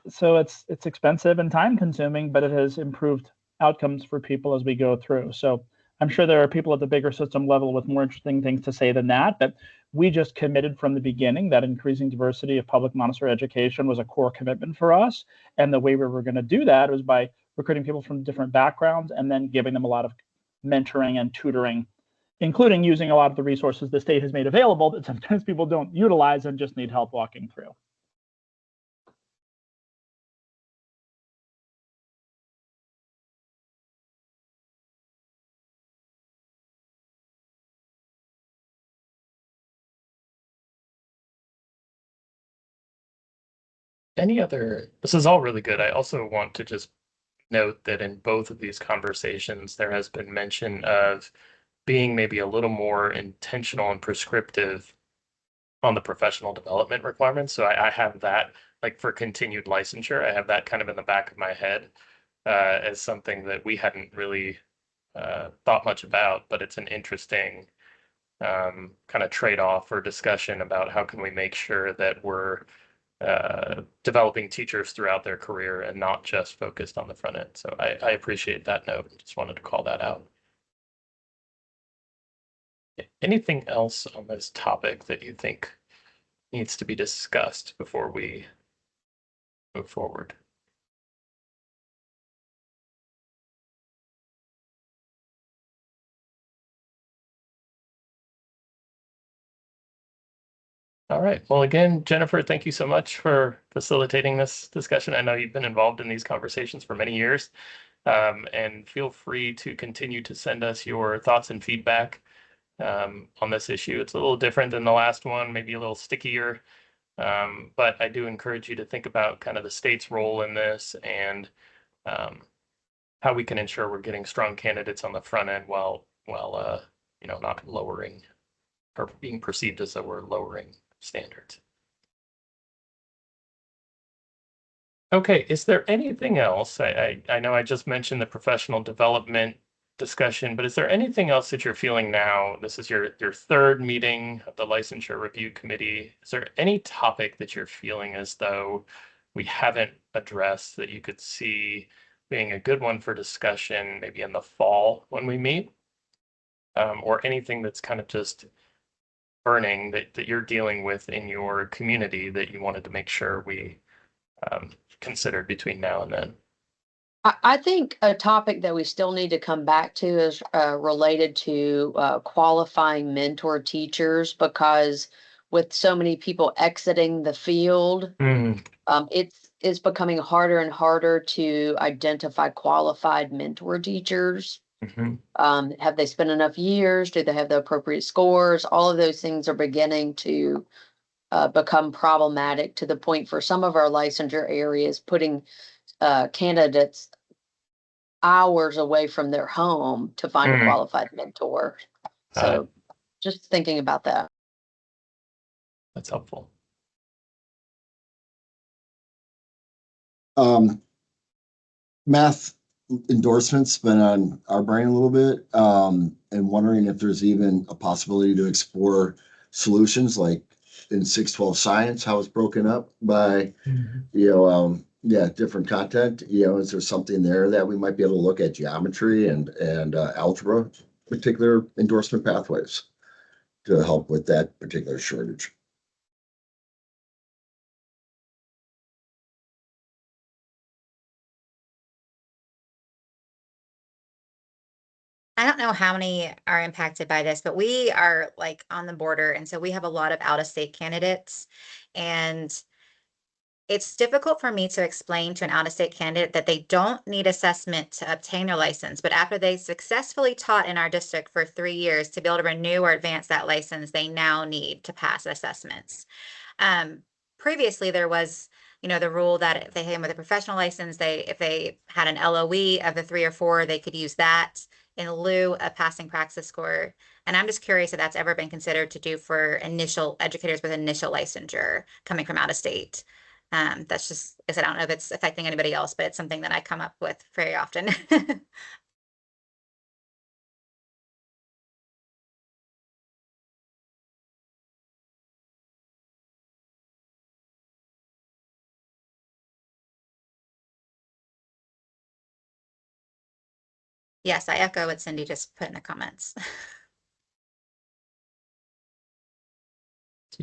so it's expensive and time consuming, but it has improved outcomes for people as we go through. So I'm sure there are people at the bigger system level with more interesting things to say than that, but we just committed from the beginning that increasing diversity of public Montessori education was a core commitment for us. And the way we were going to do that was by recruiting people from different backgrounds and then giving them a lot of mentoring and tutoring, including using a lot of the resources the state has made available that sometimes people don't utilize and just need help walking through. This is all really good. I also want to just note that in both of these conversations, there has been mention of being maybe a little more intentional and prescriptive on the professional development requirements. So I have that, like for continued licensure, I have that kind of in the back of my head as something that we hadn't really thought much about, but it's an interesting kind of trade-off or discussion about how can we make sure that we're developing teachers throughout their career and not just focused on the front end. So I appreciate that note. Just wanted to call that out. Anything else on this topic that you think needs to be discussed before we move forward? All right. Well, again, Jennifer, thank you so much for facilitating this discussion. I know you've been involved in these conversations for many years, and feel free to continue to send us your thoughts and feedback on this issue. It's a little different than the last one, maybe a little stickier, but I do encourage you to think about kind of the state's role in this and how we can ensure we're getting strong candidates on the front end while not lowering or being perceived as though we're lowering standards. Okay, is there anything else? I know I just mentioned the professional development discussion, but is there anything else that you're feeling now? This is your third meeting of the Licensure Review Committee. Is there any topic that you're feeling as though we haven't addressed that you could see being a good one for discussion, maybe in the fall when we meet? Or anything that's kind of just burning that you're dealing with in your community that you wanted to make sure we considered between now and then? I think a topic that we still need to come back to is related to qualifying mentor teachers, because with so many people exiting the field, it's becoming harder and harder to identify qualified mentor teachers. Have they spent enough years? Do they have the appropriate scores? All of those things are beginning to become problematic, to the point for some of our licensure areas putting candidates hours away from their home to find a qualified mentor. So just thinking about that. That's helpful. Math endorsements been on our brain a little bit, and wondering if there's even a possibility to explore solutions like in 612 science, how it's broken up by, different content. Is there something there that we might be able to look at geometry and algebra, particular endorsement pathways to help with that particular shortage? I don't know how many are impacted by this, but we are like on the border. And so we have a lot of out-of-state candidates. And it's difficult for me to explain to an out-of-state candidate that they don't need assessment to obtain their license, but after they successfully taught in our district for 3 years, to be able to renew or advance that license, they now need to pass assessments. Previously, there was, the rule that if they came with a professional license, if they had an LOE of the 3 or 4, they could use that in lieu of passing praxis score. And I'm just curious if that's ever been considered to do for initial educators with initial licensure coming from out of state. That's just, I don't know if it's affecting anybody else, but it's something that I come up with very often. Yes, I echo what Cindy just put in the comments.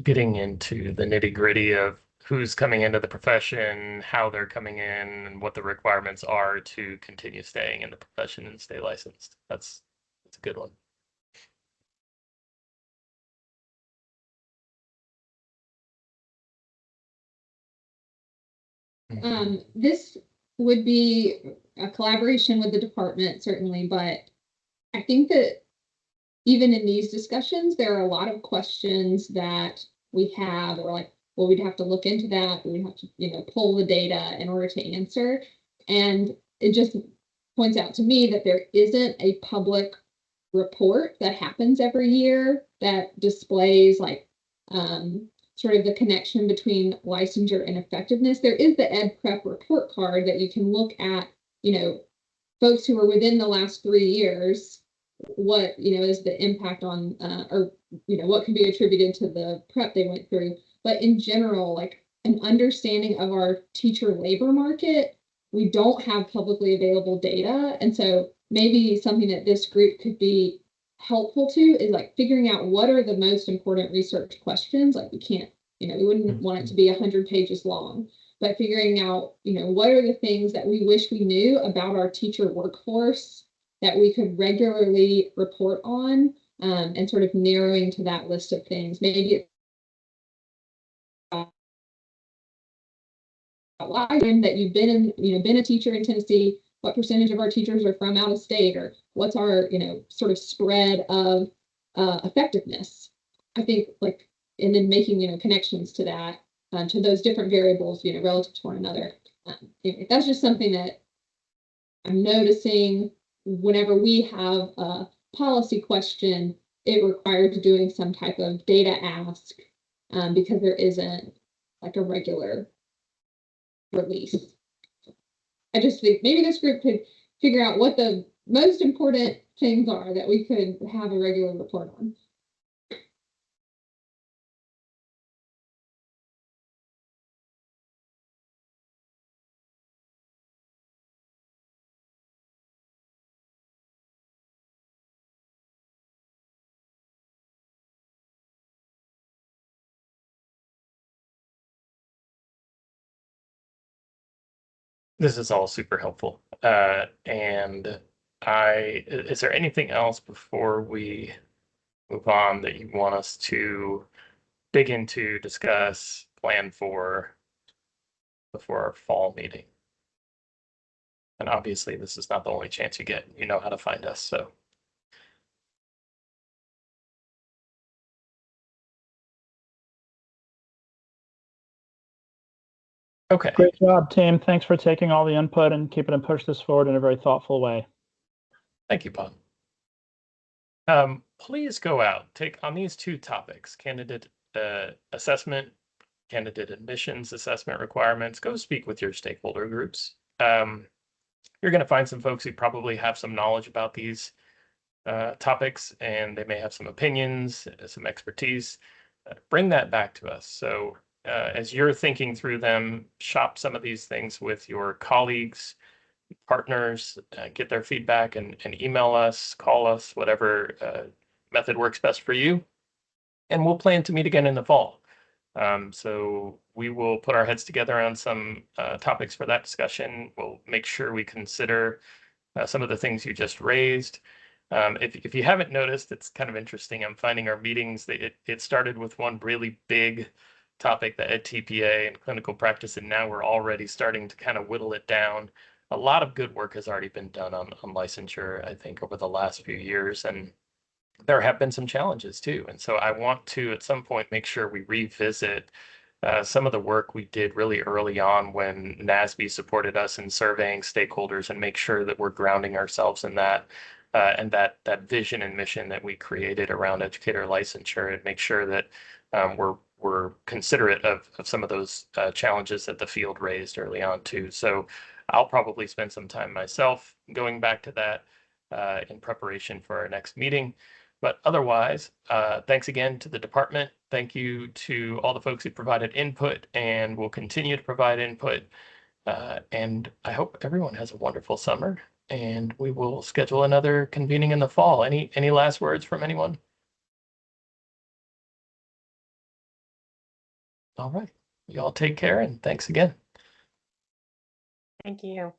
Getting into the nitty-gritty of who's coming into the profession, how they're coming in, and what the requirements are to continue staying in the profession and stay licensed. That's a good one. This would be a collaboration with the department, certainly, but I think that even in these discussions, there are a lot of questions that we have, or like, well, we'd have to look into that. We'd have to, pull the data in order to answer. And it just points out to me that there isn't a public report that happens every year that displays like sort of the connection between licensure and effectiveness. There is the Ed Prep report card that you can look at, folks who are within the last 3 years, what, is the impact on, or, what can be attributed to the prep they went through. But in general, like, an understanding of our teacher labor market, we don't have publicly available data. And so maybe something that this group could be helpful to is like figuring out what are the most important research questions. Like we can't, we wouldn't want it to be 100 pages long, but figuring out, what are the things that we wish we knew about our teacher workforce that we could regularly report on, and sort of narrowing to that list of things. Maybe that you've been a teacher in Tennessee, what percentage of our teachers are from out of state, or what's our, sort of spread of effectiveness. I think and then making, connections to that, to those different variables, relative to one another. That's just something that I'm noticing whenever we have a policy question, it requires doing some type of data ask, because there isn't like a regular release. I just think maybe this group could figure out what the most important things are that we could have a regular report on. This is all super helpful. And is there anything else before we move on that you want us to dig into, discuss, plan for before our fall meeting? And obviously, this is not the only chance you get. You know how to find us, so. Okay. Great job, team. Thanks for taking all the input and keeping it push this forward in a very thoughtful way. Thank you, Bob. Please go out, take on these two topics, candidate assessment, candidate admissions assessment requirements. Go speak with your stakeholder groups. You're going to find some folks who probably have some knowledge about these topics, and they may have some opinions, some expertise. Bring that back to us. So as you're thinking through them, shop some of these things with your colleagues, partners, get their feedback, and email us, call us, whatever method works best for you. And we'll plan to meet again in the fall. So we will put our heads together on some topics for that discussion. We'll make sure we consider some of the things you just raised. If you haven't noticed, it's kind of interesting. I'm finding our meetings, it started with one really big topic, the EdTPA and clinical practice, and now we're already starting to kind of whittle it down. A lot of good work has already been done on licensure, I think, over the last few years, and there have been some challenges too. And so I want to, at some point, make sure we revisit some of the work we did really early on when NASB supported us in surveying stakeholders, and make sure that we're grounding ourselves in that and that vision and mission that we created around educator licensure, and make sure that we're considerate of some of those challenges that the field raised early on too. So I'll probably spend some time myself going back to that in preparation for our next meeting. But otherwise, thanks again to the department. Thank you to all the folks who provided input and will continue to provide input. And I hope everyone has a wonderful summer, and we will schedule another convening in the fall. Any last words from anyone? All right. You all take care, and thanks again. Thank you.